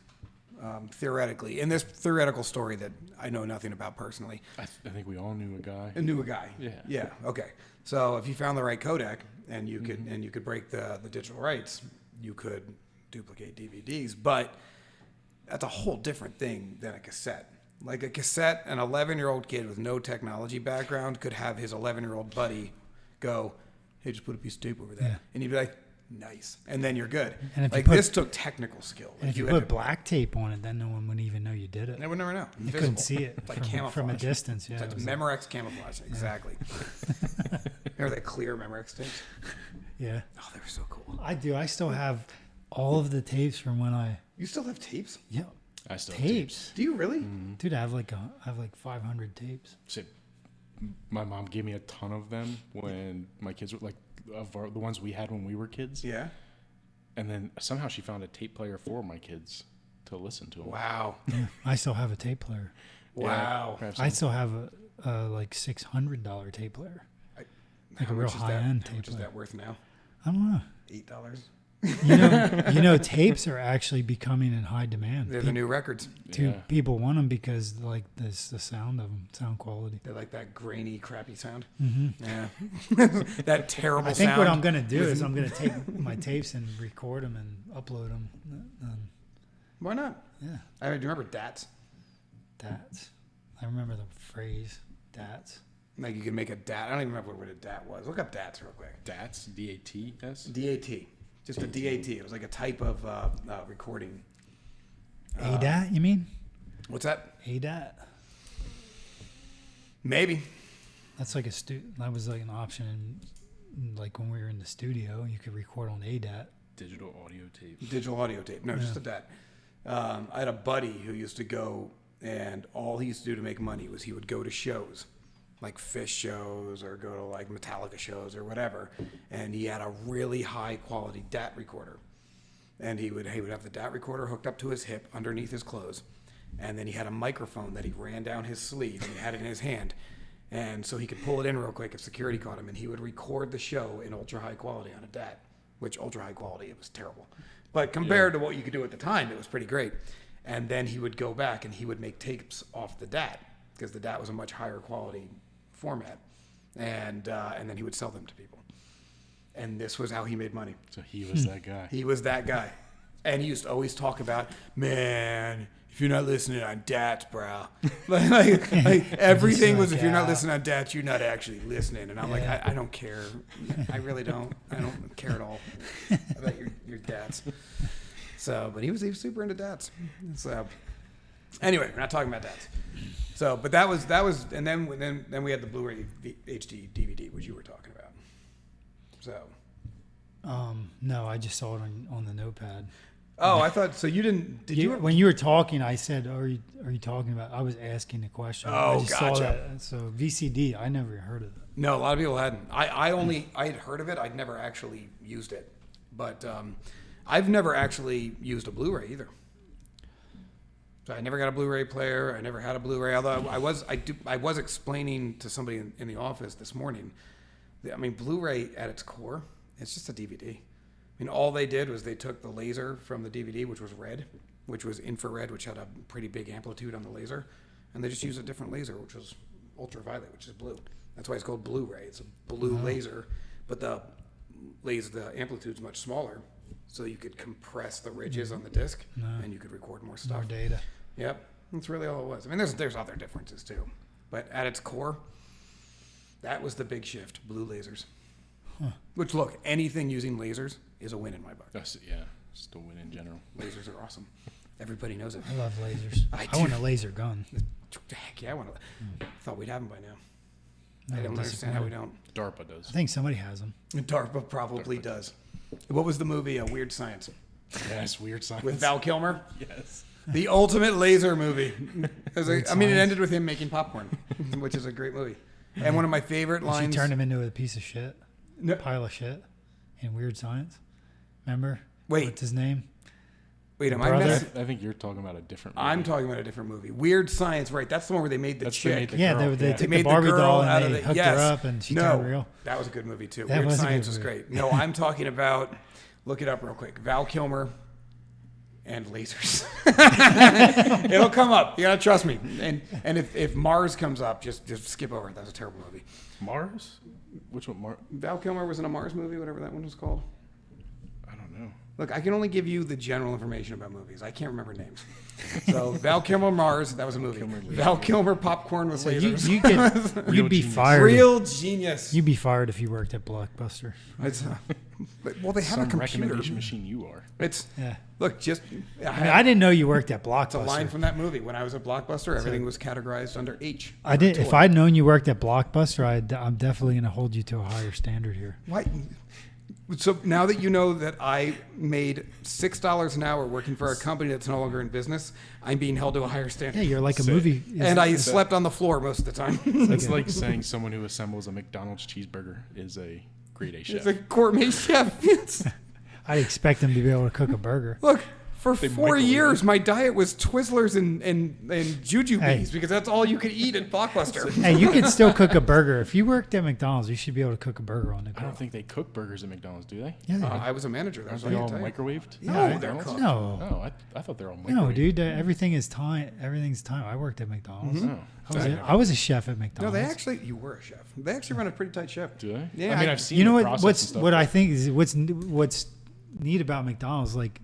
theoretically. In this theoretical story that I know nothing about personally, I think we all knew a guy. I knew a guy. Yeah. Yeah. Okay. So if you found the right codec and you could break the digital rights, you could duplicate DVDs. But that's a whole different thing than a cassette. Like a cassette, an 11-year-old kid with no technology background could have his 11-year-old buddy go, "Hey, just put a piece of tape over that," Yeah. and he'd be like, "Nice," and then you're good. And if you like put- this took technical skill. And if you had put to- black tape on it, then no one would even know you did it. they would never know. You Invisible. couldn't see it It's like from a camouflage. distance. Yeah, It's it like was Memorex camouflage. Exactly. Remember that clear Memorex tapes? yeah. Oh, they were so cool. I do. I still have all of the tapes from when I. You still have tapes? Yeah. I still Tapes. Do you really? Dude, I have like 500 tapes. So, my mom gave me a ton of them when my kids were like the ones we had when we were kids. Yeah. And then somehow she found a tape player for my kids to listen to them. Wow. Yeah, I still have a tape player. Wow. Perhaps I still have a like $600 tape player. Like a real high-end How much is tape that worth now? I don't know. $8. You know, tapes are actually becoming in high demand. They're the new records. Yeah. People want them because like the sound of them, sound quality. They like that grainy, crappy sound. Mm-hmm. Yeah. That terrible I think sound. what I'm gonna do is I'm gonna take my tapes and record them and upload them. Why not? Yeah, I mean, do you remember DATs? DATs. I remember the phrase DATs. Like you could make a DAT. I don't even remember what a DAT was. Look up DATs real quick. DATs, D-A-T-S. DAT. Just a DAT. It was like a type of recording. ADAT, you mean? What's that? ADAT. Maybe. That's like that was like an option in, like when we were in the studio, you could record on ADAT. Digital audio tape. Digital audio tape. No, just a DAT. I had a buddy who used to go, and all he used to do to make money was he would go to shows, like Fish shows or go to like Metallica shows or whatever, and he had a really high quality DAT recorder, and he would have the DAT recorder hooked up to his hip underneath his clothes, and then he had a microphone that he ran down his sleeve and he had it in his hand, and so he could pull it in real quick if security caught him, and he would record the show in ultra high quality on a DAT, which ultra high quality, it was terrible, but compared to what you could do at the time, it was pretty great. And then he would go back and he would make tapes off the DAT because the DAT was a much higher quality format, and then he would sell them to people, and this was how he made money. So he was that guy. He was that guy, and he used to always talk about, man, if you're not listening on DATs, bro, like everything was, if you're not listening on DATs, you're not actually listening. And I'm like, I don't care, I really don't, I don't care at all about your DATs. So, but he was super into DATs. So, anyway, we're not talking about DATs. So, but that was, and then we had the Blu-ray HD DVD, which you were talking about. So, No, I just saw it on the notepad. oh, I thought so. You didn't? Did you? When you were talking, I said, "Are you talking about?" I was asking the question. Oh, I just gotcha. saw that. So VCD, I never heard of it. No, a lot of people hadn't. I had heard of it. I'd never actually used it, but I've never actually used a Blu-ray either. So I never got a Blu-ray player. I never had a Blu-ray. Although I was explaining to somebody in the office this morning. I mean, Blu-ray at its core, it's just a DVD. I mean, all they did was they took the laser from the DVD, which was red, which was infrared, which had a pretty big amplitude on the laser, and they just used a different laser, which was ultraviolet, which is blue. That's why it's called Blu-ray. It's a blue laser, but the amplitude's much smaller, so you could compress the ridges on the disc, and you could record more stuff. More data. Yep, that's really all it was. I mean, there's other differences too, but at its core, that was the big shift: blue lasers. Which, look, anything using lasers is a win in my book. That's, yeah, still win in general. Lasers are awesome. Everybody knows it. I love lasers. I I want do. a laser gun. Heck yeah, I thought we'd have them by now. I don't understand how we don't. DARPA does. I think somebody has them. DARPA probably does. What was the movie? Weird Science Yes, weird science. with Val Kilmer. Yes. The ultimate laser movie. Weird I mean, it Science. ended with him making popcorn, which is a great movie. And one of my favorite She lines. turned him into a piece of shit, No, pile of shit, in Weird Science. Remember? Wait. What's his name? wait, am I Brother? messing? I think you're talking about a different movie. I'm talking about a different movie. Weird Science, right? That's the one where they made the That's chick. they made the Yeah, girl. they They took made the Barbie girl doll out and of they the hooked yes. her up and she turned real. That was a good movie too. That Weird was a good Science was movie. great. No, I'm talking about. Look it up real quick. Val Kilmer and lasers. It'll come up. You gotta trust me. And if Mars comes up, just skip over it. That's a terrible movie. Mars? Which one? Val Kilmer was in a Mars movie, whatever that one was called. I don't know. Look, I can only give you the general information about movies. I can't remember names. So Val Kilmer Mars, that was a movie. Val Kilmer popcorn with So lasers. you'd be genius. fired. Real genius. You'd be fired if you worked at Blockbuster. It's, well, they have Some a computer. recommendation machine you are. It's Yeah. look, just I mean, I didn't know you worked at it's a Blockbuster. line from that movie. When I was at Blockbuster, everything was categorized under H. I did. If I'd known you worked at Blockbuster, I'm definitely going to hold you to a higher standard here. Why? So now that you know that I made $6 an hour working for a company that's no longer in business, I'm being held to a higher standard. Yeah, you're like a So- movie. And I slept on the floor most of the time. It's like saying someone who assembles a McDonald's cheeseburger is a grade A chef. It's a gourmet chef. Yes. I expect them to be able to cook a burger. Look, for They 4 microwave years, it. my diet was Twizzlers and Jujubes Hey. because that's all you could eat at Blockbuster. Hey, you can still cook a burger. If you worked at McDonald's, you should be able to cook a burger on the I grill. don't think they cook burgers at McDonald's, do they? Yeah, they I was a manager there, Aren't so I they can all tell you. microwaved? No, at they're McDonald's? cooked. no, No, I thought they were all microwaved. no, dude. Everything is time. Everything's time. I worked at McDonald's. Oh. I was a chef at No, McDonald's. they actually, you were a chef. They actually run a pretty tight ship. Do they? Yeah, I mean, I- I've seen You know the what? process What's and stuff, what but I think is what's neat about McDonald's. Like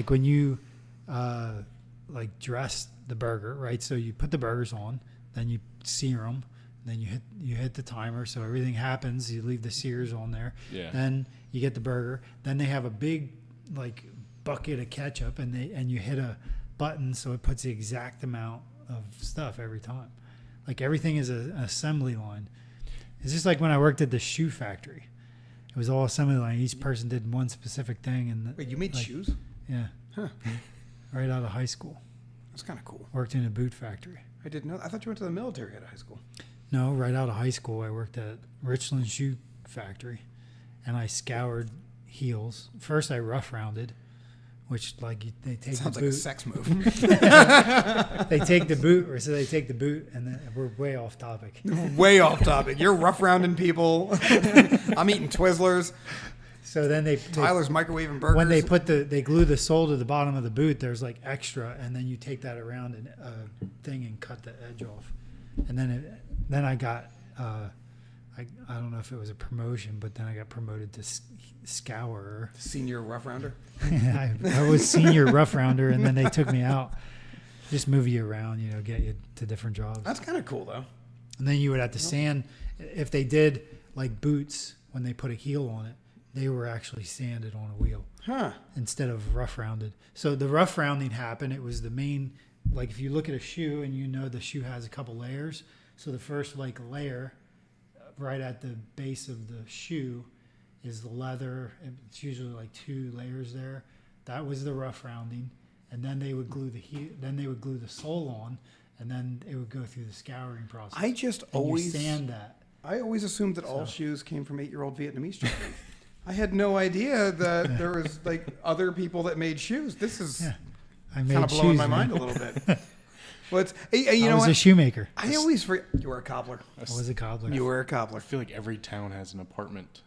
when you like dress the burger, right? So you put the burgers on, then you sear them, then you hit the timer, so everything happens. You leave the sears on there. Yeah. Then you get the burger. Then they have a big like bucket of ketchup, and you hit a button, so it puts the exact amount of stuff every time. Like everything is an assembly line. It's just like when I worked at the shoe factory. It was all assembly line. Each person did one specific thing, and Wait, you made like, shoes? yeah, Huh. right out of high school. That's kind of cool. Worked in a boot factory. I didn't know. I thought you went to the military out of high school. No, right out of high school, I worked at Richland Shoe Factory, and I scoured heels. First, I rough rounded, which they take Sounds the like a boot. sex move. They take the boot, or so they take the boot, and then we're way off topic. Way off topic. You're rough rounding people. I'm eating Twizzlers. So then they Tyler's microwaving burgers. when they glue the sole to the bottom of the boot, there's like extra, and then you take that around and thing and cut the edge off, and then I got I don't know if it was a promotion, but then I got promoted to scourer. Senior rough rounder. I was senior rough rounder, and then they took me out, just move you around, get you to different jobs. That's kind of cool though. And then you would have to sand. If they did like boots, when they put a heel on it, they were actually sanded on a wheel Huh. instead of rough rounded. So the rough rounding happened. It was the main, like if you look at a shoe and the shoe has a couple layers. So the first like layer right at the base of the shoe is the leather. It's usually like 2 layers there. That was the rough rounding. And then they would glue the sole on, and then it would go through the scouring process. I just And you always sand that. I always assumed that all shoes came from 8-year-old Vietnamese children. I had no idea that there was like other people that made shoes. This is Yeah. I made kind of shoes, blowing my man. mind a little bit. Well, it's you I know was what? a shoemaker. I always forget. You were a cobbler. I was a cobbler. You were a cobbler. I feel like every town has an apartment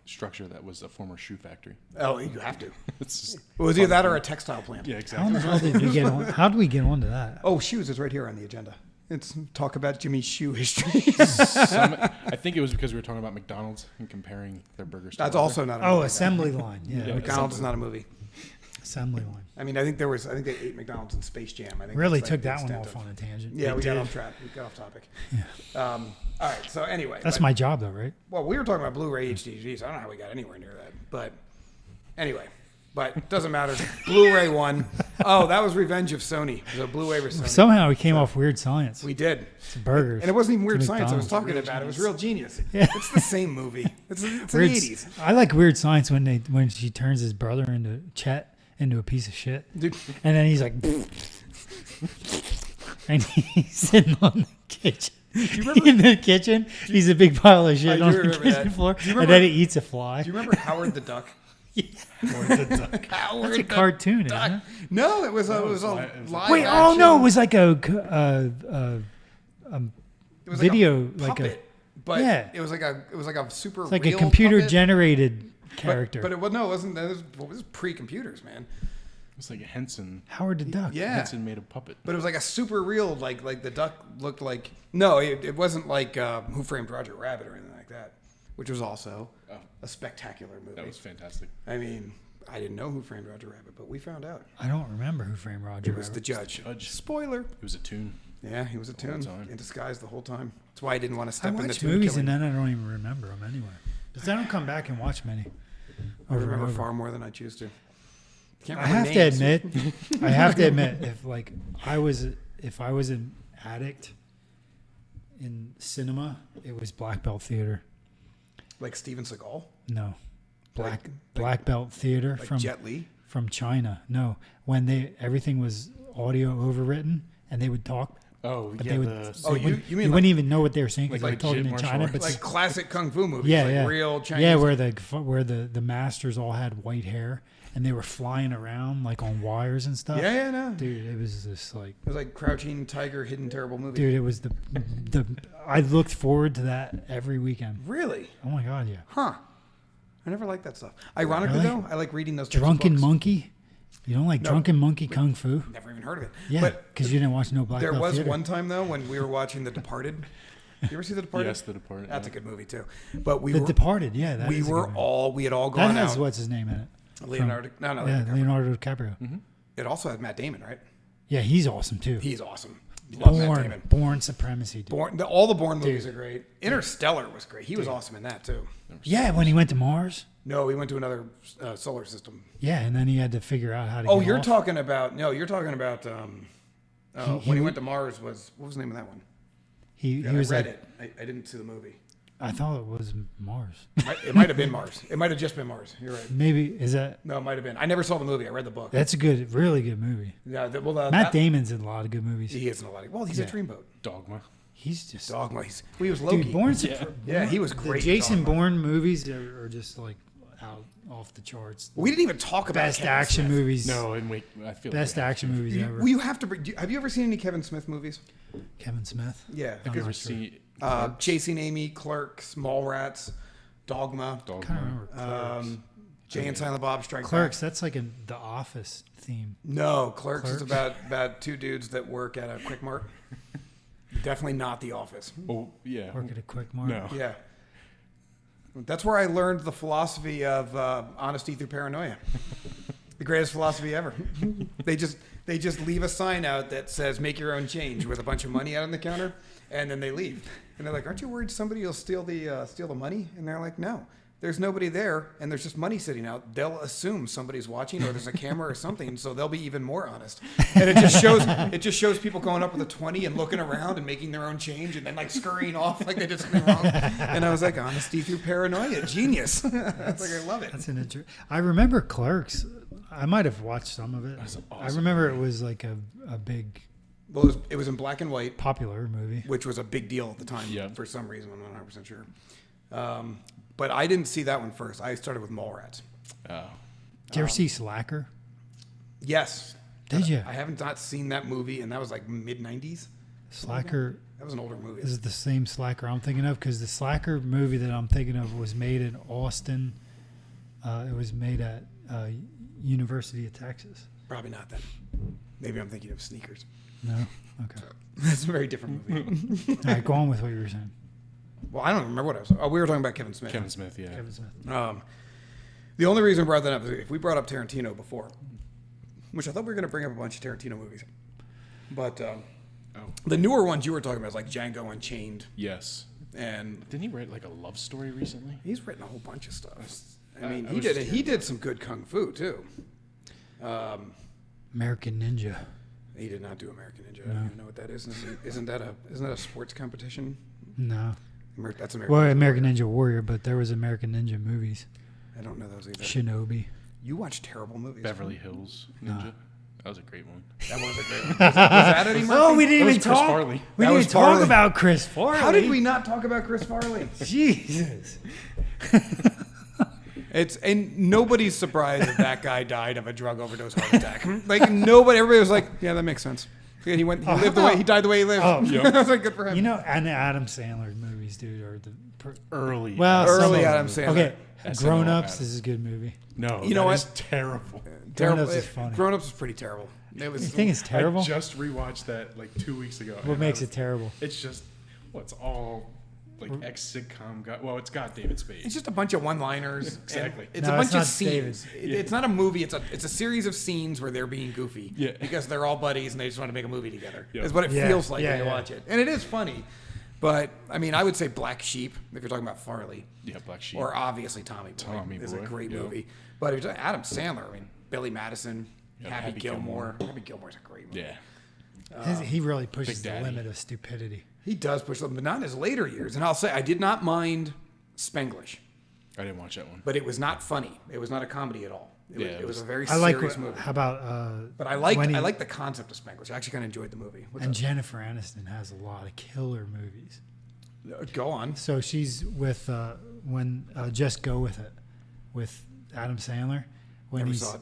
structure that was a former shoe factory. Oh, you have to. It's just It was either that or a textile plant. yeah, How exactly. in the hell did we get on? How did we get onto that? Oh, shoes is right here on the agenda. It's talk about Jimmy's shoe history. I think it was because we were talking about McDonald's and comparing their burgers. That's to also not a Oh, movie. assembly line. Yeah, Yeah. McDonald's is not a movie. assembly line. I mean, I think they ate McDonald's in Space Jam. I think Really that's like took the that one extent off of- on a tangent. Yeah, we got did. off track. We got off topic. All right. So anyway, That's but- my job, though, right? Well, we were talking about Blu-ray HDGs. I don't know how we got anywhere near that, but anyway, But it doesn't matter. Blu-ray one. Oh, that was Revenge of Sony. It was a Blu-ray with Sony. Somehow we came off Weird Science. We did. It's burgers. And it wasn't even Weird To Science I was McDonald's. talking about. It was Real Genius. Yeah. It's the same movie. It's in the Weird, 80s. I like Weird Science when she turns his brother into Chet into a piece of shit, Dude, and then he's like, and he's sitting on the kitchen. remember- In the kitchen, he's a big pile of shit I on do the remember kitchen that. floor, Do you and remember- then he eats a fly. do you remember Howard the Duck? Howard That's a cartoon, isn't Duck. it? No, it was a it was live Wait, action. oh no, it was like a It was video, like a like a puppet, but yeah. it was like a super it's like a real computer puppet, generated but- character. But it was no, it wasn't. It was pre-computers, man. It's like Henson. Howard the Duck. Yeah, Henson made a puppet. but it was like a super real, like the duck looked like. No, it wasn't like Who Framed Roger Rabbit or anything like that, which was also a spectacular movie. That was fantastic. I mean, I didn't know Who Framed Roger Rabbit, but we found out. I don't remember Who Framed Roger It was Rabbit. the judge. Judge. Spoiler. It was a tune. Yeah, he was a tune time. in disguise the whole time. That's why I didn't want to I step in the watch tune movies killing. and then I don't even remember them anyway. Because I don't come back and watch many. I Over and remember over. far more than I choose to. Can't I remember have names. to admit, I have to admit, if I was an addict in cinema, it was Black Belt Theater. Like Steven Seagal, No, Like- Black Belt Theater like from Jet Li. from China. No, when everything was audio overwritten and they would talk, Oh, but yeah. they would. The, so Oh, you you wouldn't, mean you wouldn't even know what they were saying because like they were talking in legit China. martial But Like classic kung fu movies. yeah, like yeah, real Chinese. yeah, where the masters all had white hair and they were flying around like on wires and stuff. Yeah, no. Dude, it was just like, It was like Crouching Tiger, Hidden Terrible movie. dude, it was the I looked forward to that every weekend. Really? Oh my god, yeah. Huh. I never liked that stuff. Ironically, Really? though, I like reading those types of Drunken books. Monkey. You don't like No. Drunken Monkey Kung Fu? Never even heard of it. Yeah, But because you didn't watch no Black there Belt was Theater. one time, though, when we were watching The Departed. You ever see The Departed? yes, The Departed. That's yeah. a good movie, too. But we The were, Departed, yeah. That we is a were good movie. all, we had all That gone has out. what's his name in it? Leonardo. No, Yeah, DiCaprio. Leonardo DiCaprio. It also had Matt Damon, right? Yeah, he's awesome too. He's awesome. Love Matt Damon. Born Supremacy. Dude. All the Bourne movies are great. Interstellar was great. He was awesome in that, too. Yeah, when he went to Mars. No, we went to another solar system. Yeah, and then he had to figure out how to. Oh, get you're off. talking about when he went to Mars what was the name of that one? He Yeah, was I read like, it. I didn't see the movie. I thought it was Mars. It might have been Mars. It might have just been Mars. You're right. Maybe is that? No, it might have been. I never saw the movie. I read the book. That's a good, really good movie. Yeah, Matt Damon's in a lot of good movies. He is in a lot of. Well, he's a Yeah. dreamboat. Dogma. He's just Dogma. He was Loki. dude. Born. Yeah, he was The great. in Jason Dogma. Bourne movies are just like out off the charts. We didn't even talk about Best Kevin action Smith. movies. No, and wait, I feel Best like action movies ever. Well, you have to. Have you ever seen any Kevin Smith movies? Kevin Smith. Yeah. I'm Ever not sure. see Chasing Amy, Clerks, Mallrats, Dogma, Can't Dogma? remember. Clerks. Jay and Silent Bob Strike Clerks. Back. That's like the Office theme. No, Clerks is Clerks? about two dudes that work at a Quick Mart. Definitely not The Office. Oh, yeah. Work at a Quick Mart. No. Yeah. That's where I learned the philosophy of honesty through paranoia. The greatest philosophy ever. They just leave a sign out that says "Make your own change" with a bunch of money out on the counter, and then they leave. And they're like, "Aren't you worried somebody will steal the money?" And they're like, "No, there's nobody there, and there's just money sitting out. They'll assume somebody's watching, or there's a camera or something, so they'll be even more honest." And it just shows people going up with a 20 and looking around and making their own change, and then like scurrying off like they did something wrong. And I was like, honesty through paranoia, genius. That's like I love it. That's an I remember Clerks. I might have watched some of it. That's I awesome. remember it was like a big Well, it was in black and white, popular movie. which was a big deal at the time Yeah. for some reason. I'm not 100% sure. But I didn't see that one first. I started with Mallrats. Oh. Did you ever see Slacker? Yes. Did you? I haven't not seen that movie, and that was like mid-90s. Slacker That was an older movie. is the same Slacker I'm thinking of because the Slacker movie that I'm thinking of was made in Austin. It was made at University of Texas. Probably not then. Maybe I'm thinking of Sneakers. No? Okay. That's a very different movie. All right, go on with what you were saying. Well, I don't remember what I was. Oh, we were talking about Kevin Smith. Kevin Smith, yeah. Kevin Smith. The only reason I brought that up is if we brought up Tarantino before, which I thought we were going to bring up a bunch of Tarantino movies, but the newer ones you were talking about is like Django Unchained, Yes. and Didn't he write like a love story recently? he's written a whole bunch of stuff. I mean, I he was did just he did some good kung fu too. American Ninja. He did not do American Ninja. I don't even know what that is. Isn't that a sports competition? No. That's American. Well, Ninja American Warrior. Ninja Warrior, but there was American Ninja movies. I don't know those either. Shinobi. You watch terrible movies. Beverly Hills Ninja. That was a great one. That was a great one. Was that Eddie Murphy? Oh, we didn't That even was Chris talk. Farley. We That didn't was even talk Farley. about Chris Farley. How did we not talk about Chris Farley? Jesus. And nobody's surprised that guy died of a drug overdose heart attack. Like nobody, everybody was like, yeah, that makes sense. He lived the way he died the way he lived. Oh, I was like, good for him. You know, and Adam Sandler's movies, dude, are the Early. well, some Early of Adam them. Sandler. Okay, SNL Grown Ups. Adam. This is a good movie. No, You know that what? is terrible. terrible. Grown Ups is funny. Grown Ups is pretty terrible. It was. You think it's terrible? I just rewatched that like 2 weeks ago. What and makes it terrible? It's just, it's all like ex-sitcom guy. Well, it's got David Spade. It's just a bunch of one-liners. Exactly. It's No, a bunch it's of not scenes. It's not a movie. It's a series of scenes where they're being goofy. Yeah. Because they're all buddies and they just want to make a movie together. Yeah. Is what it Yeah. feels like Yeah, when you yeah. watch it. And it is funny. But I mean, I would say Black Sheep if you're talking about Farley, Yeah, Black Sheep. or obviously Tommy Boy Tommy is a Boy, great yeah. movie. But if you're talking Adam Sandler, I mean, Billy Madison, Yeah, Happy Happy Gilmore. Gilmore. Happy Gilmore's a great movie. Yeah. He really pushes Big the Daddy. limit of stupidity. He does push them, but not in his later years. And I'll say I did not mind Spanglish, I didn't watch that one. but it was not funny. It was not a comedy at all. It was a very I like. serious movie. How about? But I like when he- I like the concept of Spanglish. I actually kind of enjoyed the movie. What's And up? Jennifer Aniston has a lot of killer movies. Go on. So she's with Just Go With It with Adam Sandler. When Never saw it.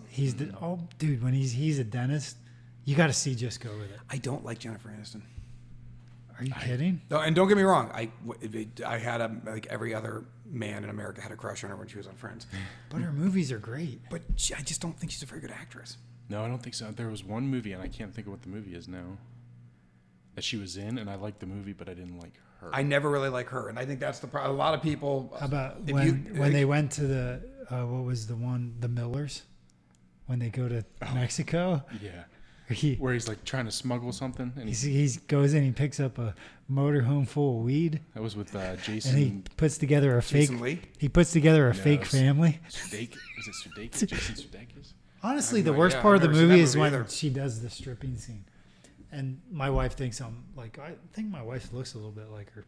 when he's a dentist, you got to see Just Go With It. I don't like Jennifer Aniston. Are you kidding? No, and don't get me wrong. I had like every other man in America had a crush on her when she was on Friends. But her movies are great. But I just don't think she's a very good actress. No, I don't think so. There was one movie, and I can't think of what the movie is now, that she was in, and I liked the movie, but I didn't like her. I never really like her, and I think that's the problem. A lot of people. How about if when they went to the what was the one, the Millers, when they go to Mexico? Yeah. He Where he's like trying to smuggle something, and he goes in, he picks up a motorhome full of weed, that was with and he Jason. puts together a Jason fake. Lee? He puts together a No, fake it's- family. Sudeikis? Is it Sudeikis? Jason Sudeikis? Honestly, I have the no worst idea. part I've of the never seen movie that is movie when either. she does the stripping scene, and my wife thinks I think my wife looks a little bit like her,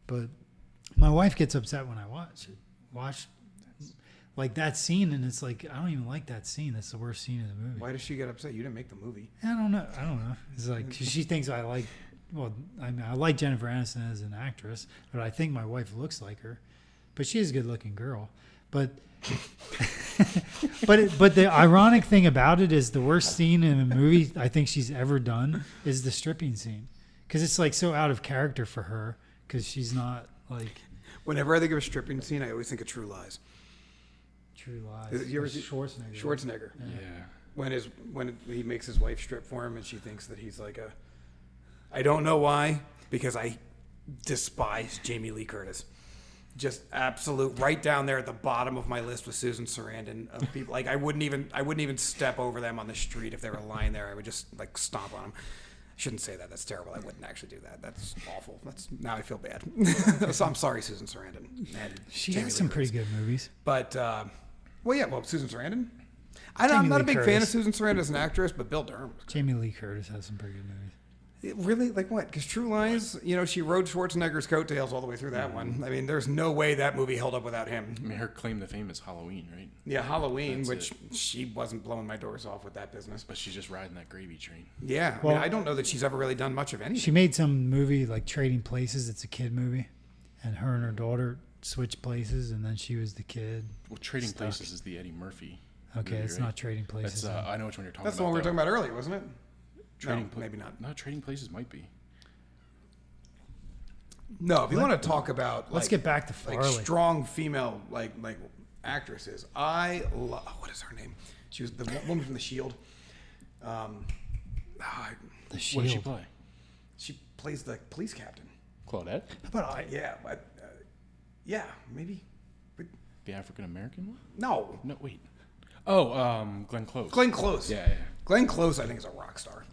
but my wife gets upset when I watch like that scene, and it's like I don't even like that scene. That's the worst scene in the movie. Why does she get upset? You didn't make the movie. I don't know. It's like she thinks I like. Well, I mean, I like Jennifer Aniston as an actress, but I think my wife looks like her. But she is a good-looking girl. But but the ironic thing about it is the worst scene in a movie I think she's ever done is the stripping scene, because it's like so out of character for her, because she's not like Whenever I think of a stripping scene, I always think of True Lies. True Lies. You ever With see Schwarzenegger? Schwarzenegger. Yeah. When he makes his wife strip for him, and she thinks that he's like a. I don't know why, because I despise Jamie Lee Curtis. Just absolute right down there at the bottom of my list with Susan Sarandon of people. Like I wouldn't even step over them on the street if they were lying there. I would just like stomp on them. Shouldn't say that. That's terrible. I wouldn't actually do that. That's awful. Now I feel bad. So I'm sorry, Susan Sarandon. And She Jamie has Lee some Curtis. pretty good movies. But Susan Sarandon. Jamie I'm not Lee a big fan Curtis. of Susan Sarandon as an actress, but Bill Durham. Jamie Lee Curtis has some pretty good movies. Really? Like what? Because True Lies, she rode Schwarzenegger's coattails all the way through that one. I mean, there's no way that movie held up without him. I mean, her claim to fame is Halloween, right? Yeah, Halloween, That's which she wasn't blowing my doors off with that business. But she's just riding that gravy train. Yeah, Well- I don't know that she's ever really done much of anything. She made some movie like Trading Places. It's a kid movie, and her and her daughter switched places, and then she was the kid. Well, Trading Stuck. Places is the Eddie Murphy. Okay, movie, it's right? not Trading Places. That's I know which one you're talking That's about. the one we were though. talking about earlier, wasn't it? Trading No, maybe not. No, Trading Places might be. No, if you want to talk about Let's get back to like Farley. strong female like actresses, I love. What is her name? She was the woman from The Shield. The What did she Shield. play? She plays the police captain. Claudette, How about Yeah, maybe. But the African American one. no, No, wait. Oh, Glenn Close. Glenn Close. Yeah, yeah. Glenn Close, I think, is a rock star.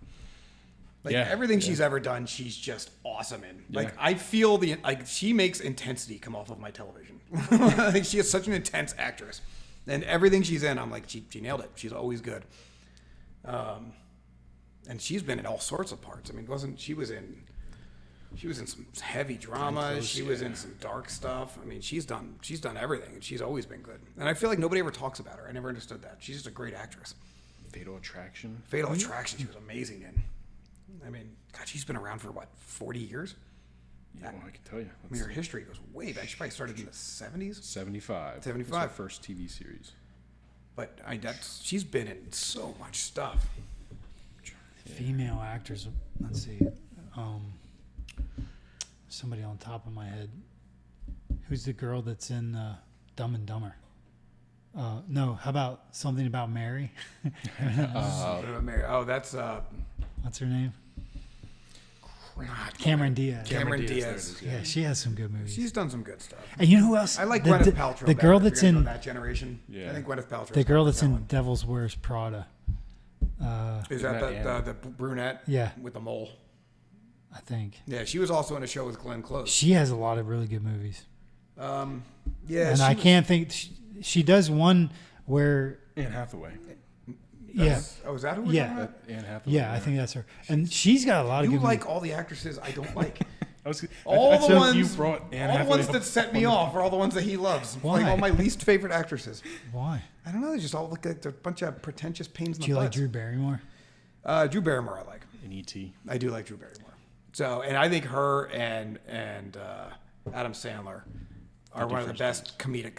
Like Yeah, everything yeah. she's ever done, she's just awesome in. Like Yeah. I feel she makes intensity come off of my television. I think she is such an intense actress. And everything she's in, I'm like, she nailed it. She's always good. And she's been in all sorts of parts. I mean, she was in some heavy drama. She was in some dark stuff. I mean, she's done everything, and she's always been good. And I feel like nobody ever talks about her. I never understood that. She's just a great actress. Fatal Attraction. Fatal Attraction, she was amazing in. I mean, God, she's been around for what, 40 years? Yeah, well, I can tell you. I mean, her history goes way back. She probably started in the 70s. 75. 75. Was her first TV series. But she's been in so much stuff. Female actors. Let's see. Somebody on top of my head. Who's the girl that's in Dumb and Dumber? No. How about Something About Mary? That's What's her name? God, Cameron Diaz. Cameron Diaz. Yeah, she has some good movies. She's done some good stuff. And you know who else? I like Gwyneth Paltrow. The girl that's in that generation. Yeah. I think Gwyneth Paltrow. the girl that's in Devil's Wears Prada. Is that the brunette? Yeah. With the mole. I think. Yeah, she was also in a show with Glenn Close. She has a lot of really good movies. Yeah, And I can't think. She does one where. Anne Hathaway. Yeah. Oh, is that who we're Yeah. talking about? Anne Hathaway. Yeah, I think that's her. And she's got a lot of You good like movies. all the actresses I don't like. I was, All I the feel ones, you brought Anne all the Hathaway ones that up set me on the- off are all the ones that he loves. Why? Like all my least favorite actresses. Why? I don't know. They just all look like they're a bunch of pretentious pains in Do the you like butts. Drew Barrymore? Drew Barrymore, I like. In E.T. I do like Drew Barrymore. So, and I think her and Adam Sandler are one of the best comedic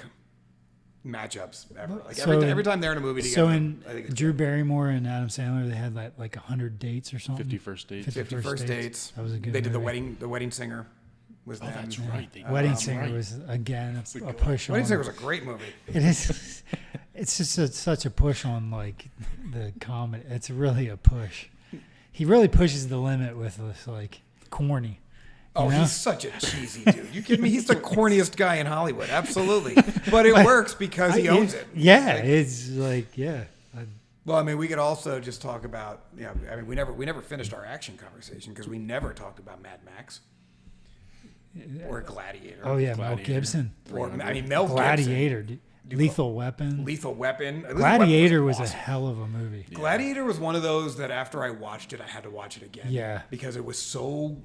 matchups ever. Like every time they're in a movie together. So in I think it's Drew Barrymore and Adam Sandler, they had like 100 dates or something. 50 First Dates. 50 51st Dates. That was a good They did movie. the wedding singer. Was them. That's right. They- Wedding that's Singer right. was again That's a a good push Wedding on. Singer was a great movie. It is. It's just such a push on like the comedy. It's really a push. He really pushes the limit with this like corny. Oh, know? he's such a cheesy dude. You kidding me? He's the corniest guy in Hollywood. Absolutely. But it works because he owns it. Yeah, it's like Well, I mean, we could also just talk about, I mean, we never finished our action conversation because we never talked about Mad Max or Gladiator. Oh yeah, Mel Gladiator. Gibson. Or, I mean, Mel Gladiator, Lethal Weapon. Gibson. Lethal Weapon. Gladiator was awesome. a hell of a movie. Gladiator was one of those that after I watched it, I had to watch it again. Yeah. Because it was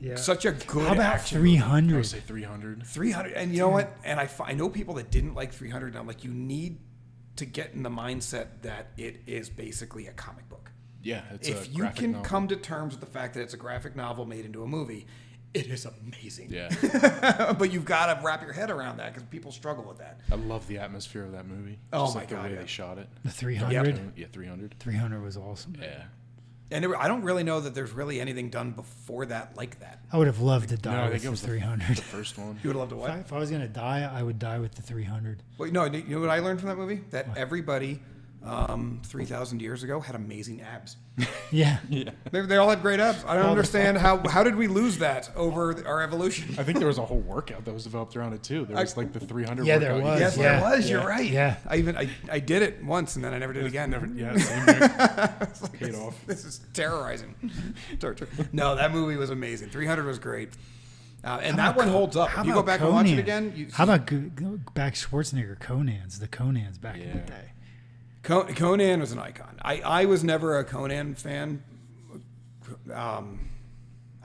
Yeah. such a good How about action movie. I would 300? say 300. 300. And you know what? And I know people that didn't like 300. And I'm like, you need to get in the mindset that it is basically a comic book. Yeah, it's a If you graphic can novel. come to terms with the fact that it's a graphic novel made into a movie, it is amazing. Yeah. But you've got to wrap your head around that because people struggle with that. I love the atmosphere of that movie. Oh Just my like God, the way yeah. they shot it. The 300. Yeah, 300. 300 was awesome. Yeah. And I don't really know that there's really anything done before that like that. I would have loved to die No, I with think it the was 300. the first one. You would love to what? If I was gonna die, I would die with the 300. Well, no, you know what I learned from that movie? That everybody 3,000 years ago had amazing abs. Yeah. They all had great abs. I don't understand how did we lose that over our evolution? I think there was a whole workout that was developed around it too. There was like the 300 Yeah, there workout. was. Yes, Yeah. there was. You're Yeah. right. Yeah. I did it once and then I never did it again. Yeah, same here. It's like, Paid off. This is terrorizing. Torture. No, that movie was amazing. 300 was great. And that one holds up. If you go back and watch it again. How about go back Schwarzenegger Conan's? The Conan's back in the Yeah. day. Conan was an icon. I was never a Conan fan. I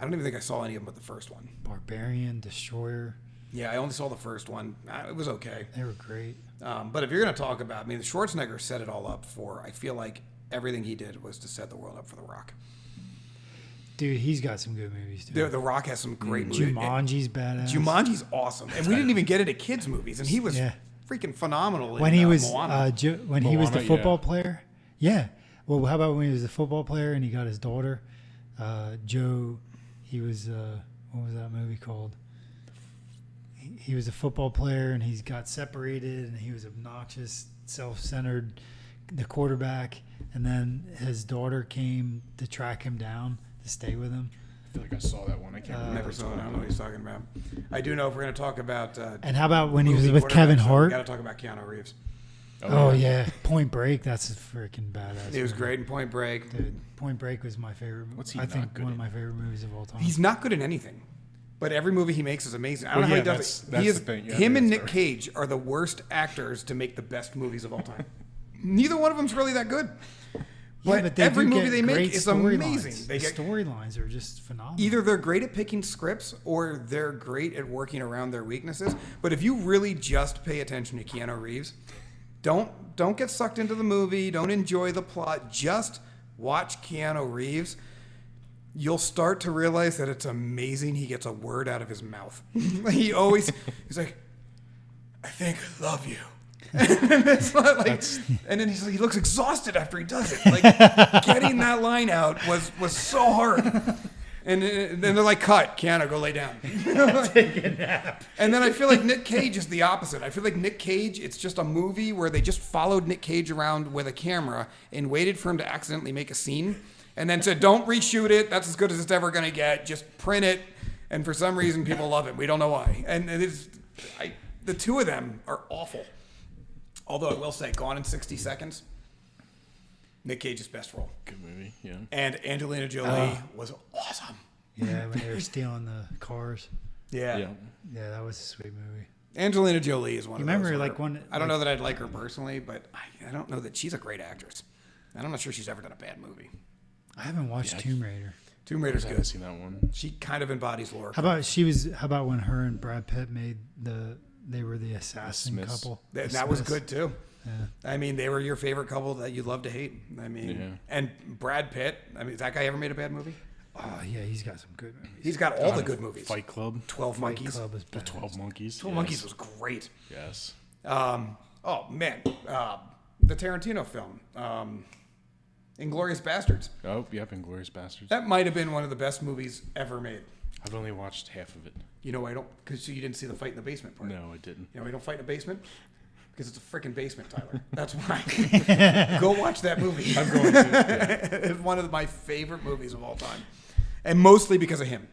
don't even think I saw any of them but the first one. Barbarian, Destroyer. Yeah, I only saw the first one. It was okay. They were great. But if you're going to talk about, I mean, Schwarzenegger set it all up for, I feel like everything he did was to set the world up for The Rock. Dude, he's got some good movies too. The Rock has some great movies. Jumanji's badass. Jumanji's awesome. And we didn't even get into kids' movies. And he was Yeah. freaking phenomenal when in he was Moana. when he was the Moana, football yeah. player. Yeah. Well, how about when he was the football player and he got his daughter, Joe? He was what was that movie called? He was a football player and he's got separated and he was obnoxious, self-centered, the quarterback, and then his daughter came to track him down to stay with him. I feel like I saw that one. I can't remember. Never saw it. I don't know what he's talking about. I do know if we're going to talk about. And how about when he was movie with Kevin quarterbacks, we Hart? got to talk about Keanu Reeves. Oh yeah, Point Break. That's a freaking badass. He was movie. great in Point Break. Dude, Point Break was my favorite. What's he I think not good one in? of my favorite movies of all time. He's not good in anything. But every movie he makes is amazing. I don't know how he does it. That's the thing. Yeah, Him and that's Nick Cage are the worst actors to make the best movies of all time. Neither one of them's really that good. But they every do movie get they make great is storylines. amazing. They The get storylines are just phenomenal. either they're great at picking scripts or they're great at working around their weaknesses. But if you really just pay attention to Keanu Reeves, don't get sucked into the movie. Don't enjoy the plot. Just watch Keanu Reeves. You'll start to realize that it's amazing he gets a word out of his mouth. he's like, I think I love you. And it's not like, and then he looks exhausted after he does it. Like getting that line out was so hard. And then they're like, cut, Keanu, go lay down. Take a nap. And then I feel like Nick Cage is the opposite. I feel like Nick Cage, it's just a movie where they just followed Nick Cage around with a camera and waited for him to accidentally make a scene. And then said, don't reshoot it. That's as good as it's ever going to get. Just print it. And for some reason, people love it. We don't know why. And the two of them are awful. Although I will say, Gone in 60 Seconds, Nick Cage's best role. Good movie, yeah. And Angelina Jolie was awesome. Yeah, when they were stealing the cars. Yeah. Yeah, that was a sweet movie. Angelina Jolie is one of those. Remember, where like, one... I don't know that I'd like her personally, but I don't know that she's a great actress. And I'm not sure she's ever done a bad movie. I haven't watched Tomb Raider. Tomb Raider's I haven't good. seen that one. She kind of embodies Laura. How about when her and Brad Pitt made they were the assassin Smiths. couple? That was good too. Yeah. I mean, they were your favorite couple that you love to hate. I mean, and Brad Pitt. I mean, has that guy ever made a bad movie? Oh yeah, he's got some good movies. He's got all the good movies. Fight Club. 12 Monkeys. Club is The badass. 12 Monkeys. 12 Monkeys was great. Yes. Oh man, the Tarantino film, Inglourious Bastards. Oh, yep, Inglourious Bastards. That might have been one of the best movies ever made. I've only watched half of it. You know, I don't, because you didn't see the fight in the basement part. No, I didn't. You know, we don't fight in the basement because it's a freaking basement, Tyler. That's why. Go watch that movie. I'm going to. It's one of my favorite movies of all time, and mostly because of him.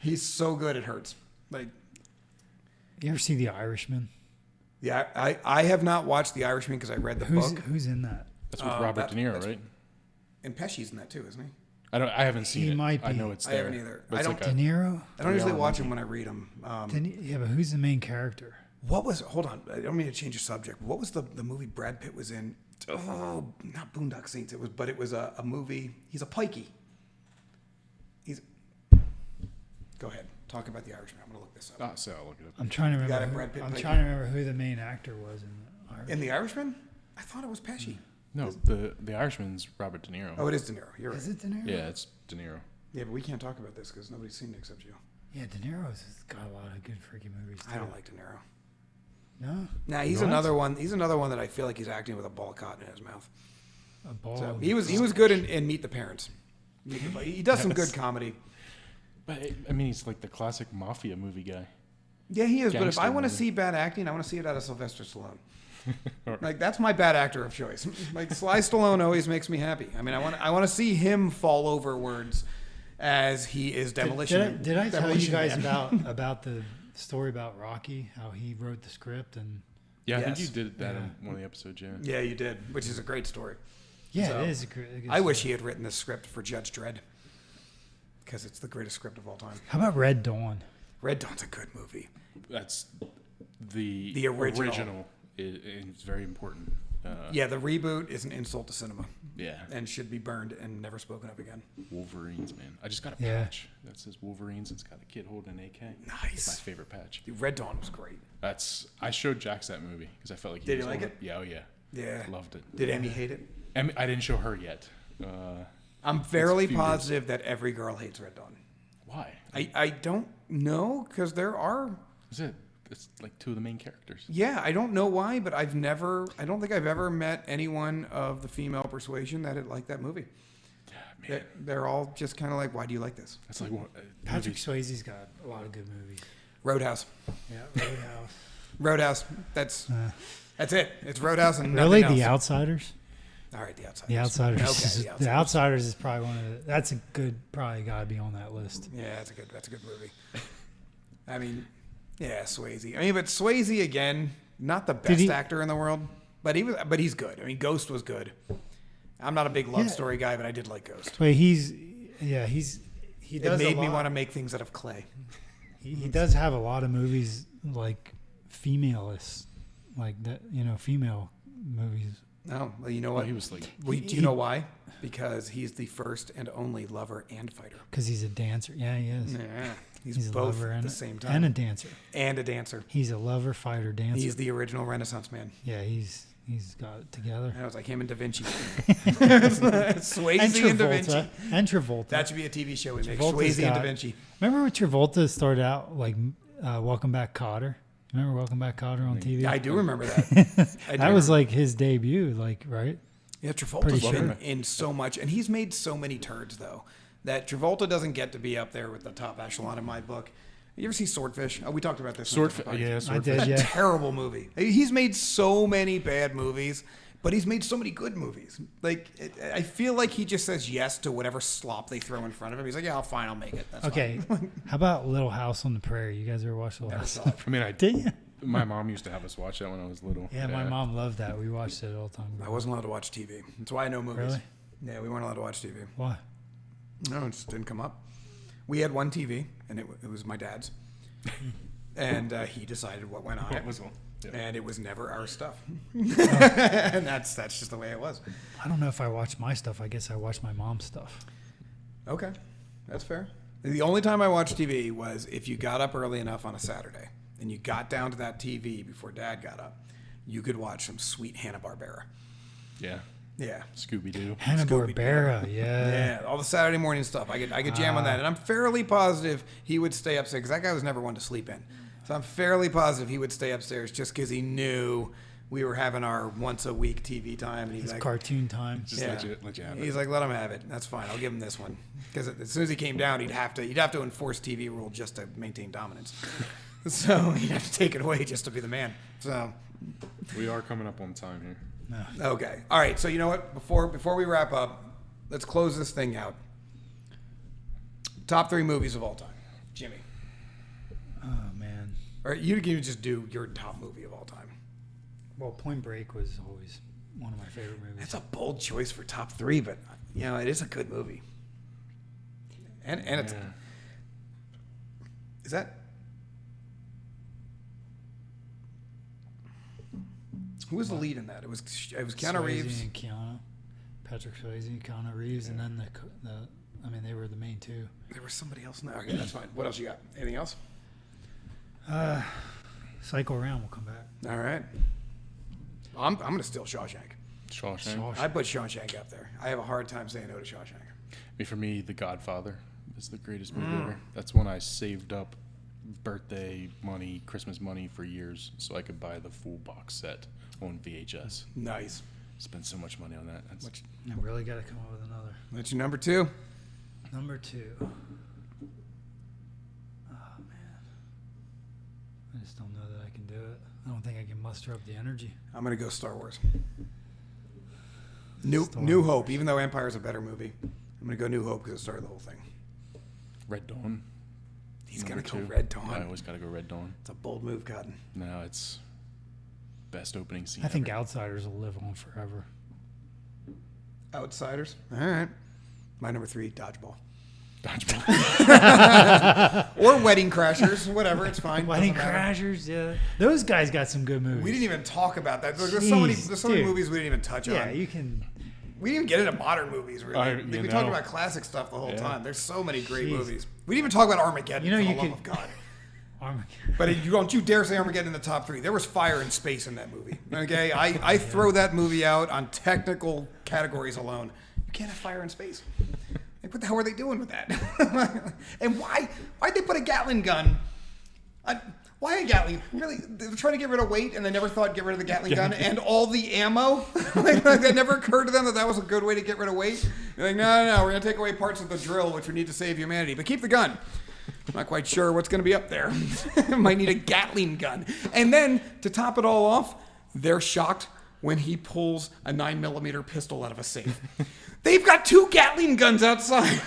He's so good it hurts. Like, You ever see The Irishman? yeah, I have not watched The Irishman because I read the book. Who's in that? That's with Robert De Niro, that's- right? And Pesci's in that too, isn't he? I haven't seen He it. might I be. know it's I there. haven't either. But I it's don't- like De Niro? I don't usually Three-hour watch movie. him when I read them. Yeah, but who's the main character? What was? Hold on, I don't mean to change the subject. What was the movie Brad Pitt was in? Oh, not Boondock Saints. It was a movie. He's a pikey. Go ahead, talk about The Irishman. I'm gonna look this up. so I'll look it up. I'm trying to got remember. it, Brad Pitt, I'm like- trying to remember who the main actor was in The Irishman. In The Irishman, I thought it was Pesci. No, the Irishman's Robert De Niro. Oh, it is De Niro. You're right. Is it De Niro? Yeah, it's De Niro. Yeah, but we can't talk about this because nobody's seen it except you. Yeah, De Niro's got a lot of good freaking movies. Too. I don't like De Niro. No, Nah, he's What? another one. He's another one that I feel like he's acting with a ball caught in his mouth. a ball. So he was good in Meet the Parents. He does some good comedy. But I mean, he's like the classic mafia movie guy. Yeah, he is. But if Gangster I want to movie. see bad acting, I want to see it out of Sylvester Stallone. Like that's my bad actor of choice. Like Sly Stallone always makes me happy. I mean, I want to see him fall over words as he is demolition. Did I tell you Demolition guys Man. about the story about Rocky? How he wrote the script and Yeah, I Yes. think you did that in one of the episodes. Yeah. Yeah, you did, which is a great story. yeah, So, it is. A good I wish story. he had written this script for Judge Dredd because it's the greatest script of all time. How about Red Dawn? Red Dawn's a good movie. That's the The original. It's very important. Yeah, the reboot is an insult to cinema Yeah. and should be burned and never spoken of again. Wolverines, man. I just got a Yeah. patch that says Wolverines. It's got a kid holding an AK. It's my Nice. favorite patch. Dude, Red Dawn was great. I showed Jax that movie because I felt like he Did was he like older. it? Yeah, oh yeah. Yeah. Loved it. Did Emmy hate it? I didn't show her yet. I'm fairly few years. positive that every girl hates Red Dawn. Why? I don't know because there are. Is it? It's like two of the main characters. Yeah, I don't know why, but I don't think I've ever met anyone of the female persuasion that had liked that movie. Man, They're all just kind of like, why do you like this? that's like Patrick Swayze's got a lot of good movies. Roadhouse. Yeah, Roadhouse. Roadhouse. That's it. It's Roadhouse and Really, nothing The else. Outsiders? All right, The Outsiders. The Outsiders. Okay, The Outsiders is probably one of the. That's a good. Probably got to be on that list. Yeah, that's a good movie. I mean, yeah, Swayze. I mean, but Swayze again, not the best he- actor in the world, but he's good. I mean, Ghost was good. I'm not a big love Yeah. story guy, but I did like Ghost. But he does It made a me lot. want to make things out of clay. He does have a lot of movies like femalist, like that. Female movies. Oh, well, you know what? He was like, Do you know why? Because he's the first and only lover and fighter. Because he's a dancer. Yeah, he is. Yeah, He's a both lover at and the same time. and a dancer. And a dancer. He's a lover, fighter, dancer. He's the original Renaissance man. Yeah, he's got it together. I was like him and Da Vinci. Swayze and Da Vinci. And Travolta. That should be a TV show we make. Travolta's Swayze and Da got- Vinci. Remember when Travolta started out like Welcome Back, Kotter? Remember Welcome Back, Kotter on TV? Yeah, I do remember that. That was like his debut, like, right? Yeah, Travolta's Pretty been sure. in so much, and he's made so many turds though that Travolta doesn't get to be up there with the top echelon in my book. You ever see Swordfish? Oh, we talked about this. Swordfish. Yeah, I Swordfish. did, yeah. Terrible movie. He's made so many bad movies, but he's made so many good movies. Like I feel like he just says yes to whatever slop they throw in front of him. He's like, yeah, fine, I'll make it. That's Okay. How about Little House on the Prairie? You guys ever watch Little Never House? saw it. I mean, I Did you? My mom used to have us watch that when I was little. Yeah, my mom loved that. We watched it all the time. I wasn't allowed to watch TV. That's why I know movies. Really? Yeah, we weren't allowed to watch TV. Why? No, it just didn't come up. We had one TV, and it was my dad's. And he decided what went on Yeah, it. it was one. Yeah. And it was never our stuff. And that's just the way it was. I don't know if I watch my stuff. I guess I watch my mom's stuff. Okay, that's fair. The only time I watched TV was if you got up early enough on a Saturday and you got down to that TV before Dad got up, you could watch some sweet Hanna-Barbera. Yeah. Yeah. Scooby Doo. Hanna-Barbera, yeah. Yeah, all the Saturday morning stuff. I could jam on that, and I'm fairly positive he would stay upstairs because that guy was never one to sleep in. So I'm fairly positive he would stay upstairs just because he knew we were having our once a week TV time, and he's It's like, cartoon time. Just let you have it. he's like, let him have it. That's fine. I'll give him this one because as soon as he came down, he'd have to enforce TV rule just to maintain dominance. So he'd have to take it away just to be the man. So We are coming up on time here. No. okay, all right. So you know what? Before we wrap up, let's close this thing out. Top 3 movies of all time, Jimmy. Oh, man. Or you can just do your top movie of all time. Well, Point Break was always one of my favorite movies. That's a bold choice for top 3, but it is a good movie. And it's is that who was the lead in that? It was Keanu Swayze Reeves. and Patrick Swayze and Keanu Reeves, and then they were the main two. There was somebody else in that. Okay, that's fine. What else you got? Anything else? Cycle Around will come back. All right. I'm gonna steal Shawshank. Shawshank. I put Shawshank up there. I have a hard time saying no to Shawshank. I mean, for me, The Godfather is the greatest movie ever. That's one I saved up birthday money, Christmas money for years so I could buy the full box set on VHS. Nice. Spent so much money on that. That's I really got to come up with another. That's your number 2. Number 2. Oh, man. I just don't know that I can do it. I don't think I can muster up the energy. I'm gonna go Star Wars. Star New Wars. Hope. Even though Empire's a better movie, I'm gonna go New Hope because it started the whole thing. Red Dawn. He's Number gonna go 2. Red Dawn. I always got to go Red Dawn. It's a bold move, Cotton. No, it's best opening scene I think ever. Outsiders will live on forever. Outsiders. All right. My number 3, Dodgeball. Dodgeball. Or Wedding Crashers. Whatever. It's fine. Wedding Doesn't matter. Crashers, yeah. Those guys got some good movies. We didn't even talk about that. There's so many Jeez, movies we didn't even touch Yeah, on. you can. We didn't even get into modern movies, really. You We talked know. about classic stuff the whole Yeah. time. There's so many great Jeez. movies. We didn't even talk about Armageddon, You know, for you the love could- of God. Armageddon. But you don't you dare say Armageddon in the top 3. There was fire and space in that movie. Okay? I throw that movie out on technical categories alone. You can't have fire and space. Like, what the hell were they doing with that? And why'd they put a Gatling gun? Why a Gatling? Really? They were trying to get rid of weight and they never thought get rid of the Gatling gun and all the ammo? like that never occurred to them that was a good way to get rid of weight? They're like, no, we're going to take away parts of the drill, which we need to save humanity. But keep the gun. I'm not quite sure what's going to be up there. Might need a Gatling gun. And then, to top it all off, they're shocked when he pulls a 9mm pistol out of a safe. They've got 2 Gatling guns outside.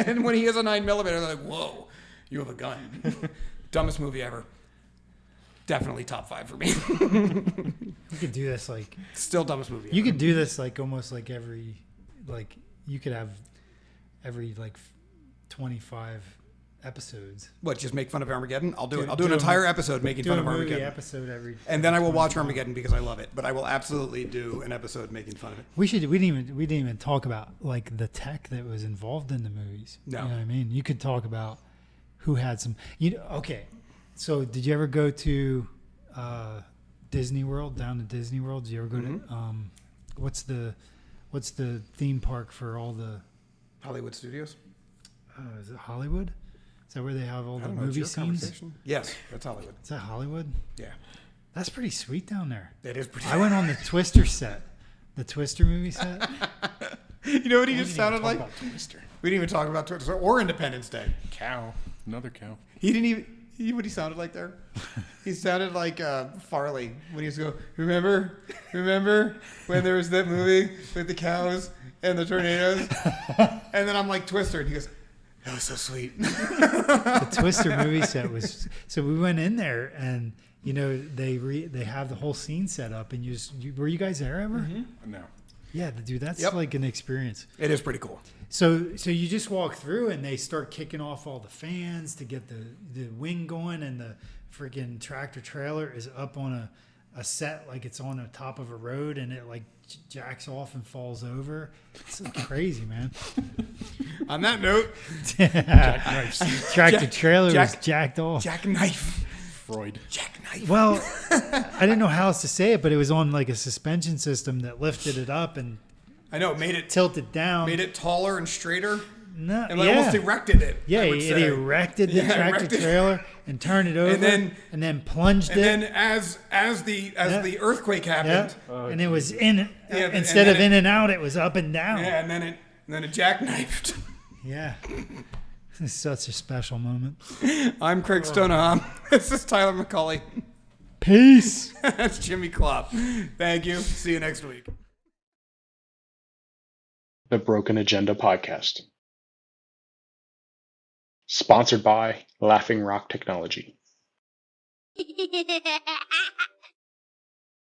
And when he has a 9mm, they're like, whoa, you have a gun. Dumbest movie ever. Definitely top 5 for me. You could do this like. Still dumbest movie ever. You could do this like almost like every. Like, you could have every like 25 episodes. What, just make fun of Armageddon? I'll do it. I'll do Do an a- entire episode making Do fun a of movie Armageddon. episode every. And then I will watch 25. Armageddon because I love it. But I will absolutely do an episode making fun of it. We didn't even talk about like the tech that was involved in the movies. No. You know what I mean? You could talk about who had some. Okay. So did you ever go to Disney World? Down to Disney World? Did you ever go to what's the theme park for all the Hollywood Studios? is it Hollywood? Is that where they have all I the don't know, it's movie your scenes? conversation. Yes, that's Hollywood. Is that Hollywood? Yeah, That's pretty sweet down there. that is pretty. I went on the Twister set, the Twister movie set. You know what he We just didn't even sounded talk like? about Twister. We didn't even talk about Twitter or Independence Day. Cow. Another cow. He didn't even. You know what he sounded like there? He sounded like Farley when he used to go, remember when there was that movie with the cows and the tornadoes? And then I'm like, Twister. And he goes, that was so sweet. The Twister movie set was so we went in there and they have the whole scene set up and were you guys there ever? No. Yeah, dude, that's Yep. like an experience. It is pretty cool. So you just walk through and they start kicking off all the fans to get the wing going, and the freaking tractor trailer is up on a set like it's on the top of a road, and it like jacks off and falls over. It's crazy, man. On that note, Tractor trailer Jack- was jacked off. jackknife. Freud. Jackknife. Well, I didn't know how else to say it, but it was on like a suspension system that lifted it up and I know, made it tilted down. taller and straighter. No, And like yeah. almost erected it. Yeah, I would it say. erected the Yeah, tractor erected- trailer and turned it over, And then- plunged And it. then as the earthquake Yeah, happened, and it was in. Yeah, and instead then of in and out, it was up and down. yeah, and then it jackknifed. Yeah. This is such a special moment. I'm Craig Stoneham. This is Tyler McCauley. Peace. That's Jimmy Klopp. Thank you. See you next week. The Broken Agenda Podcast. Sponsored by Laughing Rock Technology.